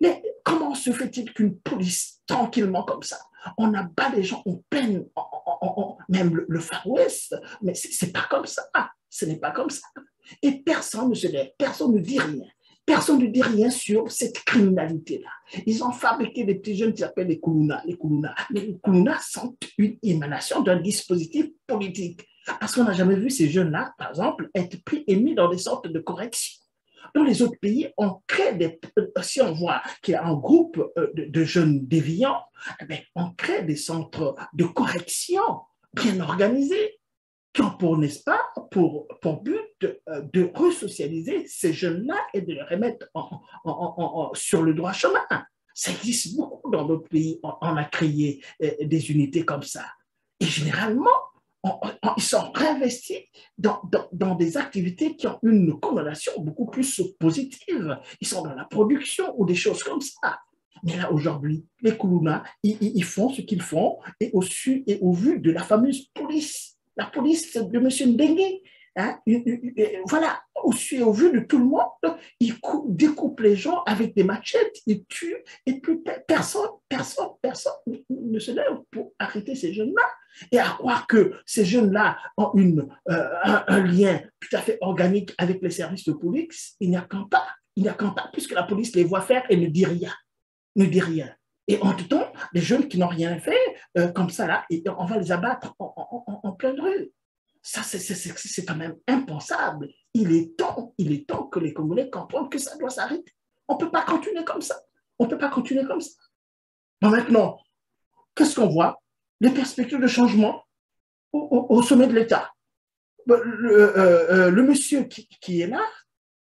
Mais comment se fait-il qu'une police, tranquillement comme ça, on abat les gens, on peine, même le Far West, mais c'est pas comme ça. Ce n'est pas comme ça. Et personne ne se lève, personne ne dit rien. Personne ne dit rien sur cette criminalité-là. Ils ont fabriqué des petits jeunes qui s'appellent les Kuluna. Les Kuluna sont une émanation d'un dispositif politique. Parce qu'on n'a jamais vu ces jeunes-là, par exemple, être pris et mis dans des sortes de corrections. Dans les autres pays, on crée si on voit qu'il y a un groupe de jeunes déviants, on crée des centres de correction bien organisés. qui ont pour, n'est-ce pas, pour but de resocialiser ces jeunes-là et de les remettre sur le droit chemin. Ça existe beaucoup dans d'autres pays. On a créé des unités comme ça. Et généralement, ils sont réinvestis dans des activités qui ont une connotation beaucoup plus positive. Ils sont dans la production ou des choses comme ça. Mais là, aujourd'hui, les Koulouna, ils font ce qu'ils font et au vu de la fameuse police, la police de M. Ndengue, hein, voilà, au vu de tout le monde, ils découpent les gens avec des machettes, ils tuent, et puis personne ne se lève pour arrêter ces jeunes-là. Et à croire que ces jeunes-là ont un lien tout à fait organique avec les services de police, il n'y a qu'un pas. Il n'y a qu'un pas, puisque la police les voit faire et ne dit rien. Ne dit rien. Et en tout temps, les jeunes qui n'ont rien fait, comme ça, là, et on va les abattre en pleine rue. Ça, c'est quand même impensable. Il est temps que les Congolais comprennent que ça doit s'arrêter. On ne peut pas continuer comme ça. On ne peut pas continuer comme ça. Donc maintenant, qu'est-ce qu'on voit? Les perspectives de changement au sommet de l'État. Le monsieur qui est là,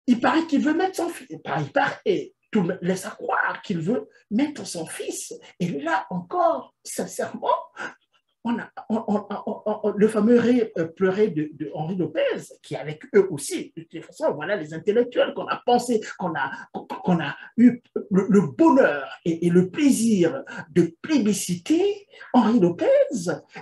il paraît qu'il veut mettre son fils. Il paraît, tout laisse à croire qu'il veut mettre son fils. Et là encore, sincèrement, le fameux pleurer de Henri Lopez, qui avec eux aussi, de toute façon, voilà les intellectuels qu'on a pensé, qu'on a eu le bonheur et le plaisir de plébisciter Henri Lopez,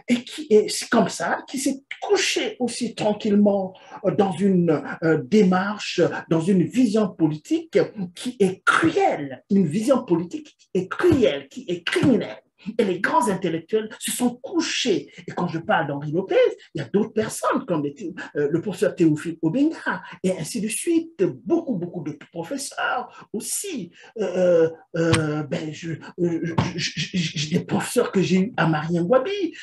et qui est comme ça, qui s'est couché aussi tranquillement dans une démarche, dans une vision politique qui est cruelle, une vision politique qui est cruelle, qui est criminelle. Et les grands intellectuels se sont couchés. Et quand je parle d'Henri Lopez, il y a d'autres personnes comme le professeur Théophile Obenga et ainsi de suite, beaucoup de professeurs aussi. Des professeurs que j'ai eu à Marien Ngouabi,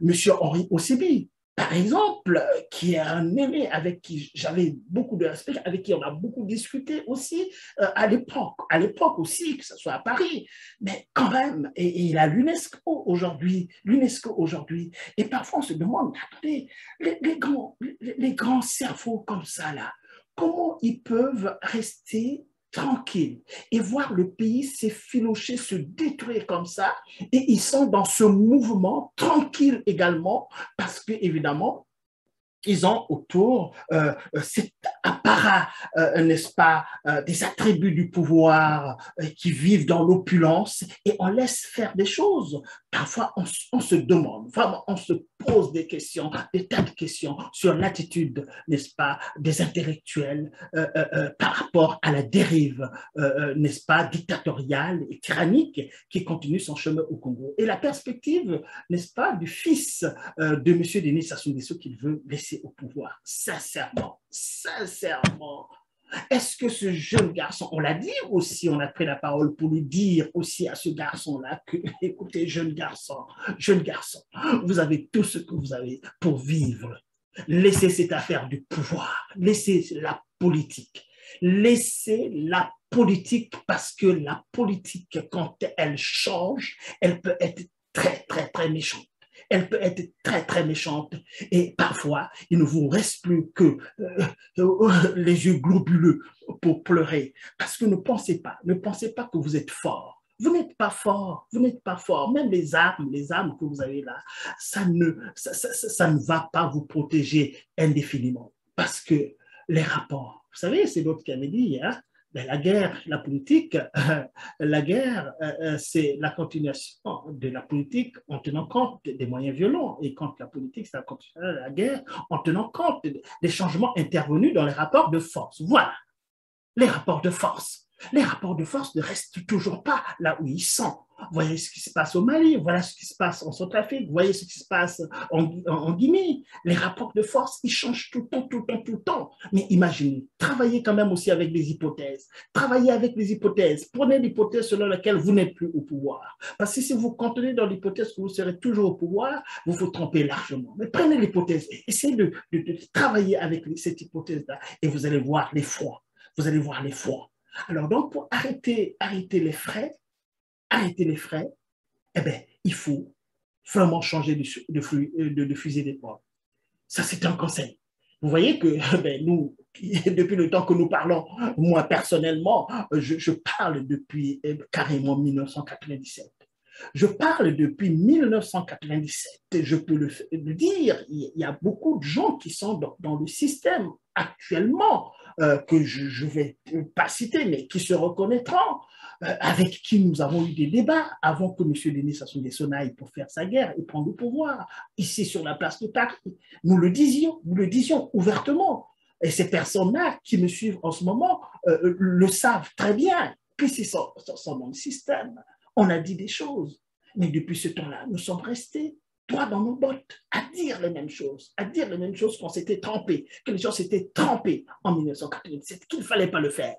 monsieur Henri Ossébi, par exemple, qui est un aîné avec qui j'avais beaucoup de respect, avec qui on a beaucoup discuté aussi à l'époque aussi, que ce soit à Paris, mais quand même, et il a l'UNESCO aujourd'hui, et parfois on se demande, attendez, les grands cerveaux comme ça là, comment ils peuvent rester tranquilles et voir le pays s'effilocher, se détruire comme ça, et ils sont dans ce mouvement tranquille également, parce que évidemment, ils ont autour cet apparat, n'est-ce pas, des attributs du pouvoir qui vivent dans l'opulence, et on laisse faire des choses. Parfois, on se demande, vraiment, on se pose des questions, des tas de questions sur l'attitude, n'est-ce pas, des intellectuels par rapport à la dérive, n'est-ce pas, dictatoriale et tyrannique qui continue son chemin au Congo. Et la perspective, n'est-ce pas, du fils de M. Denis Sassou Nguesso qu'il veut laisser au pouvoir. Sincèrement, est-ce que ce jeune garçon, on l'a dit aussi, on a pris la parole pour lui dire aussi à ce garçon-là que, écoutez, jeune garçon, vous avez tout ce que vous avez pour vivre. Laissez cette affaire du pouvoir, laissez la politique, parce que la politique, quand elle change, elle peut être très méchante. Elle peut être très méchante, et parfois, il ne vous reste plus que les yeux globuleux pour pleurer. Parce que ne pensez pas que vous êtes fort. Vous n'êtes pas fort. Même les armes que vous avez là, ça ne va pas vous protéger indéfiniment. Parce que les rapports, vous savez, c'est l'autre qui avait dit, hein, la guerre, la politique, la guerre, c'est la continuation de la politique en tenant compte des moyens violents. Et quand la politique, c'est la continuation de la guerre en tenant compte des changements intervenus dans les rapports de force. Voilà, les rapports de force. Les rapports de force ne restent toujours pas là où ils sont. Voyez ce qui se passe au Mali, voilà ce qui se passe en Centrafrique, voyez ce qui se passe en Guinée. Les rapports de force, ils changent tout le temps. Mais imaginez, travaillez quand même aussi avec des hypothèses. Travaillez avec les hypothèses. Prenez l'hypothèse selon laquelle vous n'êtes plus au pouvoir. Parce que si vous contenez dans l'hypothèse que vous serez toujours au pouvoir, vous vous trompez largement. Mais prenez l'hypothèse, essayez de travailler avec cette hypothèse-là et vous allez voir l'effroi. Alors donc, pour arrêter les frais, eh bien, il faut vraiment changer de fusil d'épaule. Ça, c'est un conseil. Vous voyez que ben, nous, depuis le temps que nous parlons, moi personnellement, je parle depuis carrément 1997. Je parle depuis 1997, je peux le dire, il y a beaucoup de gens qui sont dans le système actuellement, que je ne vais pas citer, mais qui se reconnaîtront, avec qui nous avons eu des débats avant que M. Denis Sassou Nguesso n'aille pour faire sa guerre et prendre le pouvoir, ici sur la place de Paris. Nous le disions ouvertement. Et ces personnes-là qui me suivent en ce moment le savent très bien, puisqu'ils sont dans le système. On a dit des choses, mais depuis ce temps-là, nous sommes restés droit dans nos bottes, à dire les mêmes choses, qu'on s'était trompé, que les gens s'étaient trompés en 1997, qu'il ne fallait pas le faire.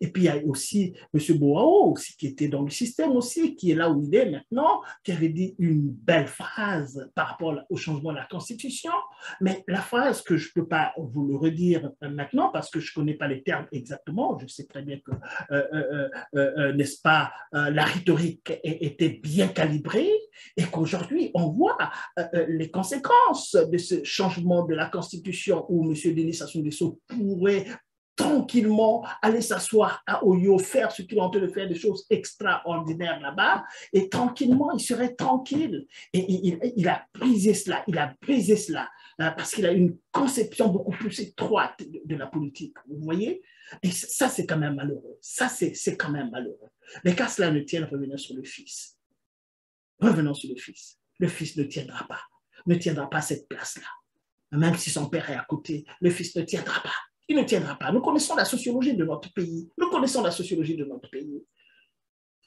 Et puis, il y a aussi M. Boao, aussi, qui était dans le système aussi, qui est là où il est maintenant, qui avait dit une belle phrase par rapport au changement de la Constitution. Mais la phrase que je ne peux pas vous le redire maintenant, parce que je ne connais pas les termes exactement, je sais très bien que, n'est-ce pas, la rhétorique était bien calibrée et qu'aujourd'hui, on voit les conséquences de ce changement de la Constitution où M. Denis Sassou Nguesso pourrait tranquillement aller s'asseoir à Oyo, faire ce qu'il est en train de faire, des choses extraordinaires là-bas, et tranquillement, il serait tranquille. Et il a brisé cela, parce qu'il a une conception beaucoup plus étroite de la politique, vous voyez? Et ça, c'est quand même malheureux. C'est quand même malheureux. Mais qu'à cela ne tienne, revenons sur le fils. Revenons sur le fils. Le fils ne tiendra pas cette place-là. Même si son père est à côté, le fils ne tiendra pas. Il ne tiendra pas. Nous connaissons la sociologie de notre pays.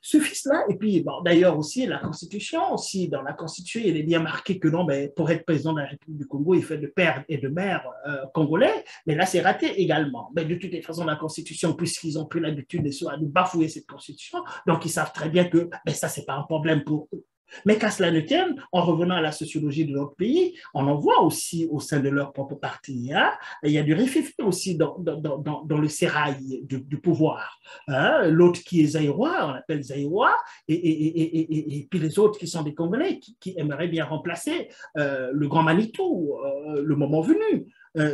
Ce fils-là, et puis bon, d'ailleurs aussi la Constitution, aussi dans la Constitution, il est bien marqué que non, ben, pour être président de la République du Congo, il fait de père et de mère congolais, mais là c'est raté également. Mais de toutes les façons, la Constitution, puisqu'ils ont pris l'habitude de bafouer cette Constitution, donc ils savent très bien que ben, ça, c'est pas un problème pour eux. Mais qu'à cela ne tienne, en revenant à la sociologie de notre pays, on en voit aussi au sein de leur propre parti. Hein? Il y a du réfifé aussi dans le sérail du pouvoir. Hein? L'autre qui est zaïrois, on l'appelle zaïrois, et puis les autres qui sont des Congolais, qui aimeraient bien remplacer le grand Manitou, le moment venu.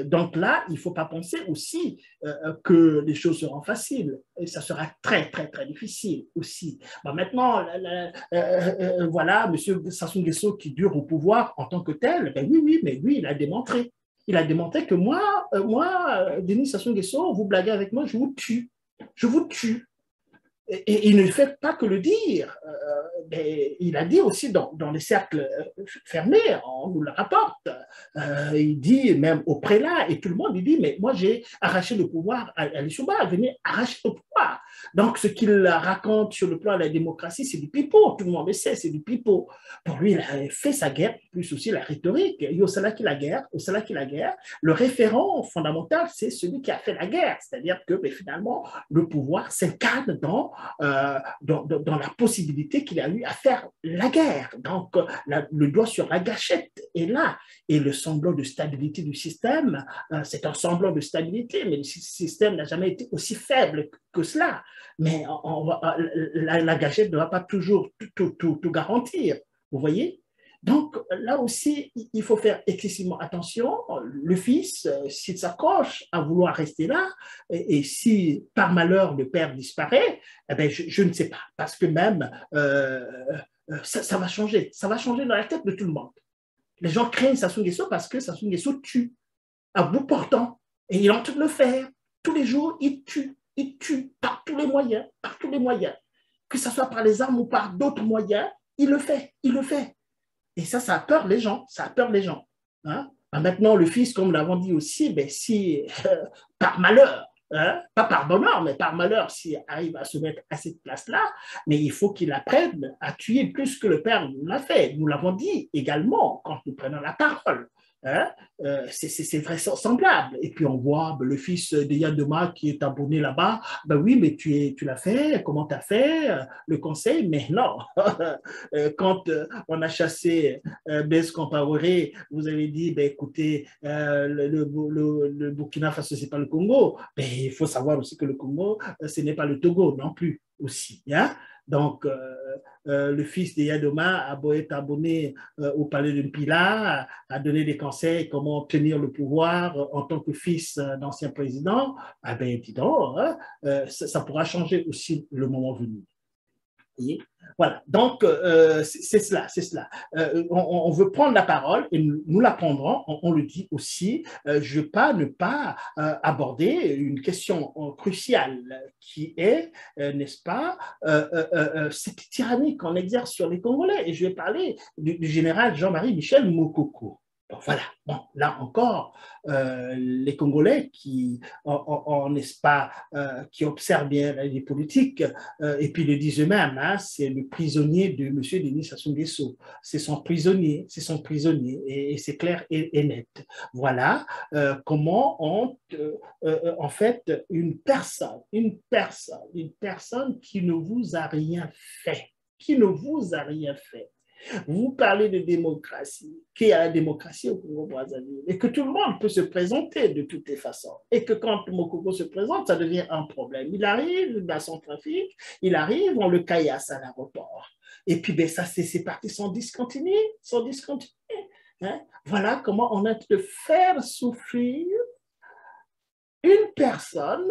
Donc là, il ne faut pas penser aussi que les choses seront faciles. Et ça sera très, très, très difficile aussi. Bon, maintenant, voilà, M. Sassou Nguesso qui dure au pouvoir en tant que tel, ben oui, mais lui, il a démontré. Il a démontré que moi, Denis Sassou Nguesso, vous blaguez avec moi, je vous tue. Je vous tue. Et il ne fait pas que le dire. Mais il a dit aussi dans les cercles fermés, on nous le rapporte, il dit même au prélat, et tout le monde, il dit, mais moi j'ai arraché le pouvoir à Lissoba, venez arracher le pouvoir. Donc ce qu'il raconte sur le plan de la démocratie, c'est du pipeau, tout le monde le sait, c'est du pipeau. Pour lui, il a fait sa guerre, plus aussi la rhétorique, au cela qui la guerre, le référent fondamental, c'est celui qui a fait la guerre, c'est-à-dire que mais finalement, le pouvoir s'incarne dans la possibilité qu'il a eu à faire la guerre. Donc, le doigt sur la gâchette est là. Et le semblant de stabilité du système, c'est un semblant de stabilité, mais le système n'a jamais été aussi faible que cela. Mais la gâchette ne va pas toujours tout garantir. Vous voyez? Donc là aussi, il faut faire excessivement attention. Le fils, s'il s'accroche à vouloir rester là, et si par malheur le père disparaît, eh bien, je ne sais pas, parce que même ça va changer. Ça va changer dans la tête de tout le monde. Les gens craignent Sassou Nguesso parce que Sassou Nguesso tue à bout portant. Et il est en train de le faire. Tous les jours, il tue par tous les moyens, Que ce soit par les armes ou par d'autres moyens, il le fait. Et ça a peur les gens, Hein? Maintenant, le fils, comme nous l'avons dit aussi, ben, si par malheur, hein, pas par bonheur, mais par malheur, s'il arrive à se mettre à cette place-là, mais il faut qu'il apprenne à tuer plus que le père l'a fait. Nous l'avons dit également quand nous prenons la parole. Hein? C'est vraisemblable. Et puis on voit le fils de Yandema qui est abonné là-bas. Ben oui, mais tu l'as fait, comment tu as fait le conseil? Mais non. Quand on a chassé Blaise Compaoré, vous avez dit, ben, écoutez, le Burkina Faso, ce n'est pas le Congo. Mais il faut savoir aussi que le Congo, ce n'est pas le Togo non plus. aussi. Hein? Donc, le fils de Yadoma a beau être abonné au palais de Mpila, a donné des conseils comment tenir le pouvoir en tant que fils d'ancien président. Ah ben, dis donc, hein, ça pourra changer aussi le moment venu. Voilà, donc c'est cela, c'est cela. On veut prendre la parole et nous la prendrons, on le dit aussi. Je ne veux pas ne pas aborder une question cruciale qui est, n'est-ce pas, cette tyrannie qu'on exerce sur les Congolais. Et je vais parler du général Jean-Marie Michel Mokoko. Donc voilà, bon, là encore, les Congolais qui, n'est-ce pas, qui observent bien les politiques, et puis le disent eux-mêmes, hein, c'est le prisonnier de M. Denis Sassou Nguesso. C'est son prisonnier, et c'est clair et net. Voilà comment en fait, une personne qui ne vous a rien fait, vous parlez de démocratie, qu'il y a la démocratie au Congo-Brazzaville et que tout le monde peut se présenter de toutes les façons. Et que quand Mokoko se présente, ça devient un problème. Il arrive dans son trafic, on le caillasse à l'aéroport. Et puis, ben, ça, c'est parti sans discontinuer. Hein? Voilà comment on a de faire souffrir une personne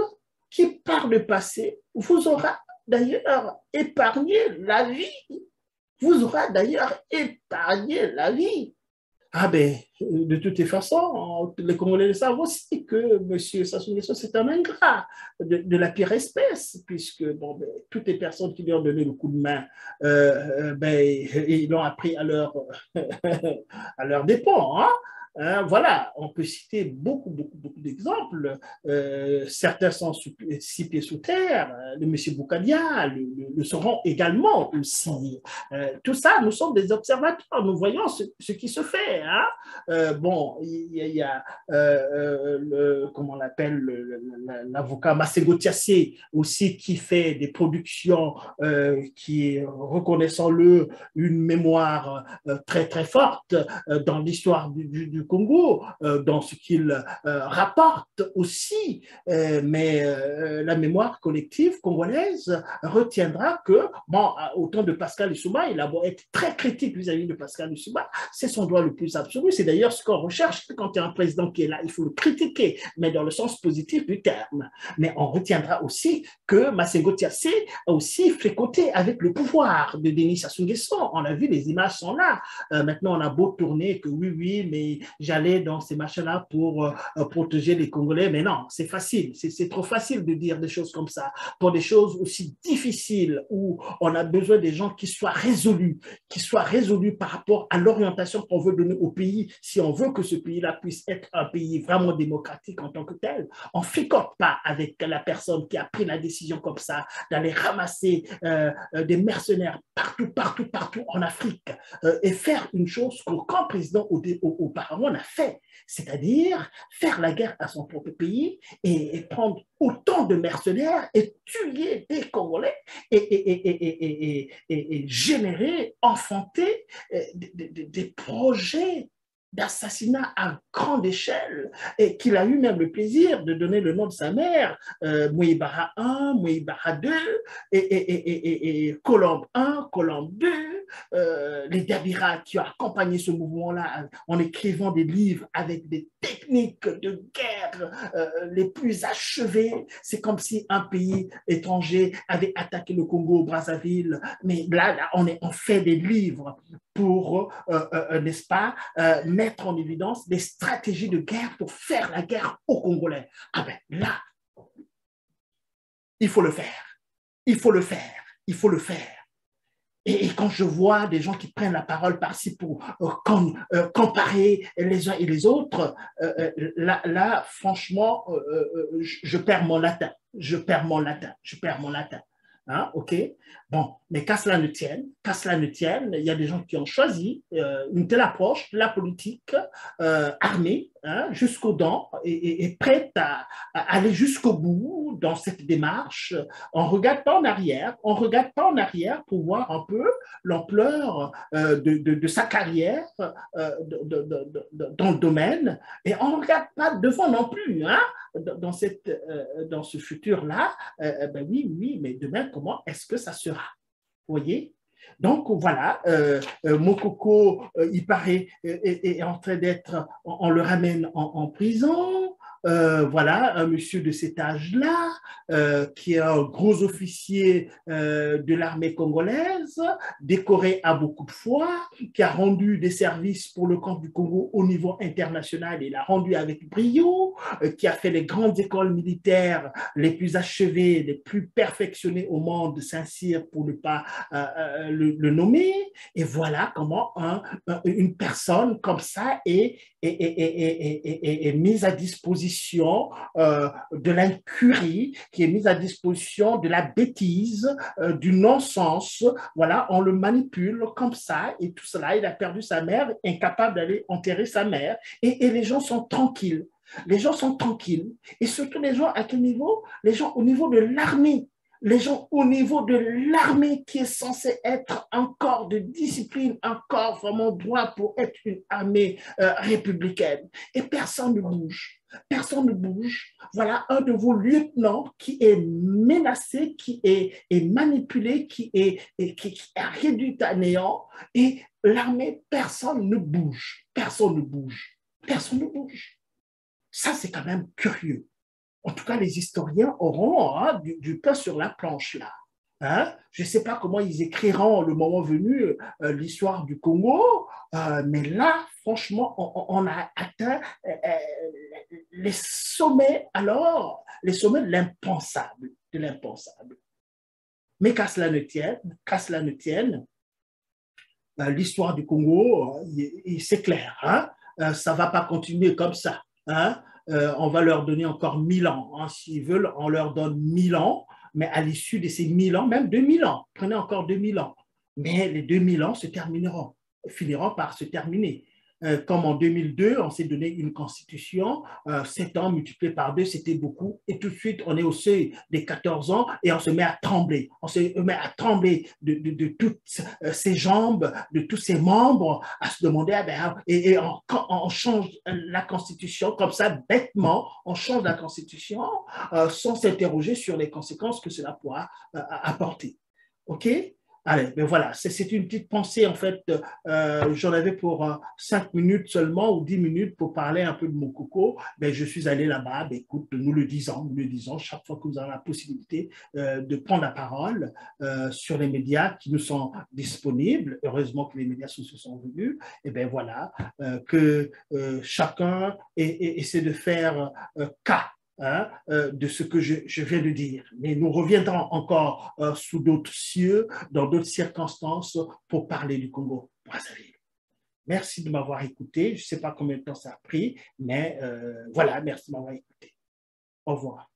qui, par le passé, vous aura d'ailleurs épargné la vie. Ah ben, de toutes les façons, les Congolais le savent aussi que M. Sassou Nguesso, c'est un ingrat de la pire espèce, puisque bon, ben, toutes les personnes qui lui ont donné le coup de main, ben, ils l'ont appris à leur, à leur dépens. Hein? Voilà, on peut citer beaucoup d'exemples. Certains sont 6 pieds sous terre, de M. Boukadia le seront également aussi. Tout ça, nous sommes des observateurs, nous voyons ce qui se fait. Hein? Bon, il y a comment on l'appelle, l'avocat Masego Tiassé aussi qui fait des productions qui, reconnaissons-le, une mémoire très forte dans l'histoire du Congo, dans ce qu'il rapporte aussi, mais la mémoire collective congolaise retiendra que, bon, au temps de Pascal Lissouba, il a beau être très critique vis-à-vis de Pascal Lissouba, c'est son droit le plus absolu, c'est d'ailleurs ce qu'on recherche quand il y a un président qui est là, il faut le critiquer, mais dans le sens positif du terme. Mais on retiendra aussi que Massengo Tiassé a aussi fréquenté avec le pouvoir de Denis Sassou Nguesso, on a vu, les images sont là, maintenant on a beau tourner que oui, mais j'allais dans ces machins-là pour protéger les Congolais. Mais non, c'est facile. C'est trop facile de dire des choses comme ça. Pour des choses aussi difficiles où on a besoin des gens qui soient résolus par rapport à l'orientation qu'on veut donner au pays. Si on veut que ce pays-là puisse être un pays vraiment démocratique en tant que tel, on ne fricote pas avec la personne qui a pris la décision comme ça d'aller ramasser des mercenaires partout en Afrique et faire une chose qu'aucun président auparavant n'a fait, c'est-à-dire faire la guerre à son propre pays et prendre autant de mercenaires et tuer des Congolais et générer, enfanter des projets d'assassinat à grande échelle et qu'il a eu même le plaisir de donner le nom de sa mère, Mouibara 1, Mouibara 2 et Colombe 1, Colombe 2, les Dabira qui ont accompagné ce mouvement-là en écrivant des livres avec des techniques de guerre les plus achevées. C'est comme si un pays étranger avait attaqué le Congo, Brazzaville, mais là on fait des livres pour, n'est-ce pas, mettre en évidence des stratégies de guerre pour faire la guerre aux Congolais. Ah ben là, il faut le faire. Et quand je vois des gens qui prennent la parole par-ci pour comparer les uns et les autres, là franchement, je perds mon latin. Hein, ok. Bon, mais qu'à cela ne tienne, il y a des gens qui ont choisi une telle approche de la politique armée, hein, jusqu'aux dents, et prête à aller jusqu'au bout dans cette démarche. On regarde pas en arrière, on regarde pas en arrière pour voir un peu l'ampleur de sa carrière dans le domaine, et on ne regarde pas devant non plus, hein, dans ce futur-là. Ben oui, oui, mais demain, comment est-ce que ça sera? Vous voyez? Donc voilà, Mokoko, il paraît, est en train d'être, on le ramène en prison. Voilà, un monsieur de cet âge-là, qui est un gros officier de l'armée congolaise, décoré à beaucoup de fois, qui a rendu des services pour le camp du Congo au niveau international, et l'a rendu avec brio, qui a fait les grandes écoles militaires les plus achevées, les plus perfectionnées au monde de Saint-Cyr, pour ne pas le nommer. Et voilà comment une personne comme ça est mise à disposition de l'incurie, qui est mise à disposition de la bêtise, du non-sens. Voilà, on le manipule comme ça, et tout cela. Il a perdu sa mère, incapable d'aller enterrer sa mère, et les gens sont tranquilles. Les gens sont tranquilles. Et surtout les gens à quel niveau? Les gens au niveau de l'armée. Les gens au niveau de l'armée, qui est censée être un corps de discipline, un corps vraiment droit pour être une armée républicaine. Et personne ne bouge. Personne ne bouge. Voilà un de vos lieutenants qui est menacé, qui est manipulé, qui est réduit à néant. Et l'armée, personne ne bouge. Personne ne bouge. Personne ne bouge. Ça, c'est quand même curieux. En tout cas, les historiens auront du pain sur la planche là. Hein? Je ne sais pas comment ils écriront le moment venu l'histoire du Congo, mais là, franchement, on a atteint les sommets, alors, les sommets de l'impensable, de l'impensable. Mais qu'à cela ne tienne, l'histoire du Congo, c'est clair, hein? Ça ne va pas continuer comme ça. Hein? On va leur donner encore 1000 ans. Hein. S'ils veulent, on leur donne 1000 ans, mais à l'issue de ces 1000 ans, même 2000 ans, prenez encore 2000 ans. Mais les 2000 ans finiront par se terminer. Comme en 2002, on s'est donné une constitution, 7 ans multiplié par 2, c'était beaucoup, et tout de suite, on est au seuil des 14 ans, et on se met à trembler. On se met à trembler de toutes ses jambes, de tous ses membres, à se demander, et on change la constitution, comme ça, bêtement, on change la constitution sans s'interroger sur les conséquences que cela pourra apporter. OK? Allez, ben voilà, c'est une petite pensée, en fait, j'en avais pour 5 minutes seulement ou 10 minutes pour parler un peu de Mokoko. Ben, je suis allé là-bas, ben, écoute, nous le disons, chaque fois que vous avez la possibilité de prendre la parole sur les médias qui nous sont disponibles, heureusement que les médias sociaux sont venus, et ben voilà, que chacun essaie de faire cas. Hein, de ce que je viens de dire. Mais nous reviendrons encore sous d'autres cieux, dans d'autres circonstances, pour parler du Congo-Brazzaville. Merci de m'avoir écouté. Je ne sais pas combien de temps ça a pris, mais voilà, merci de m'avoir écouté. Au revoir.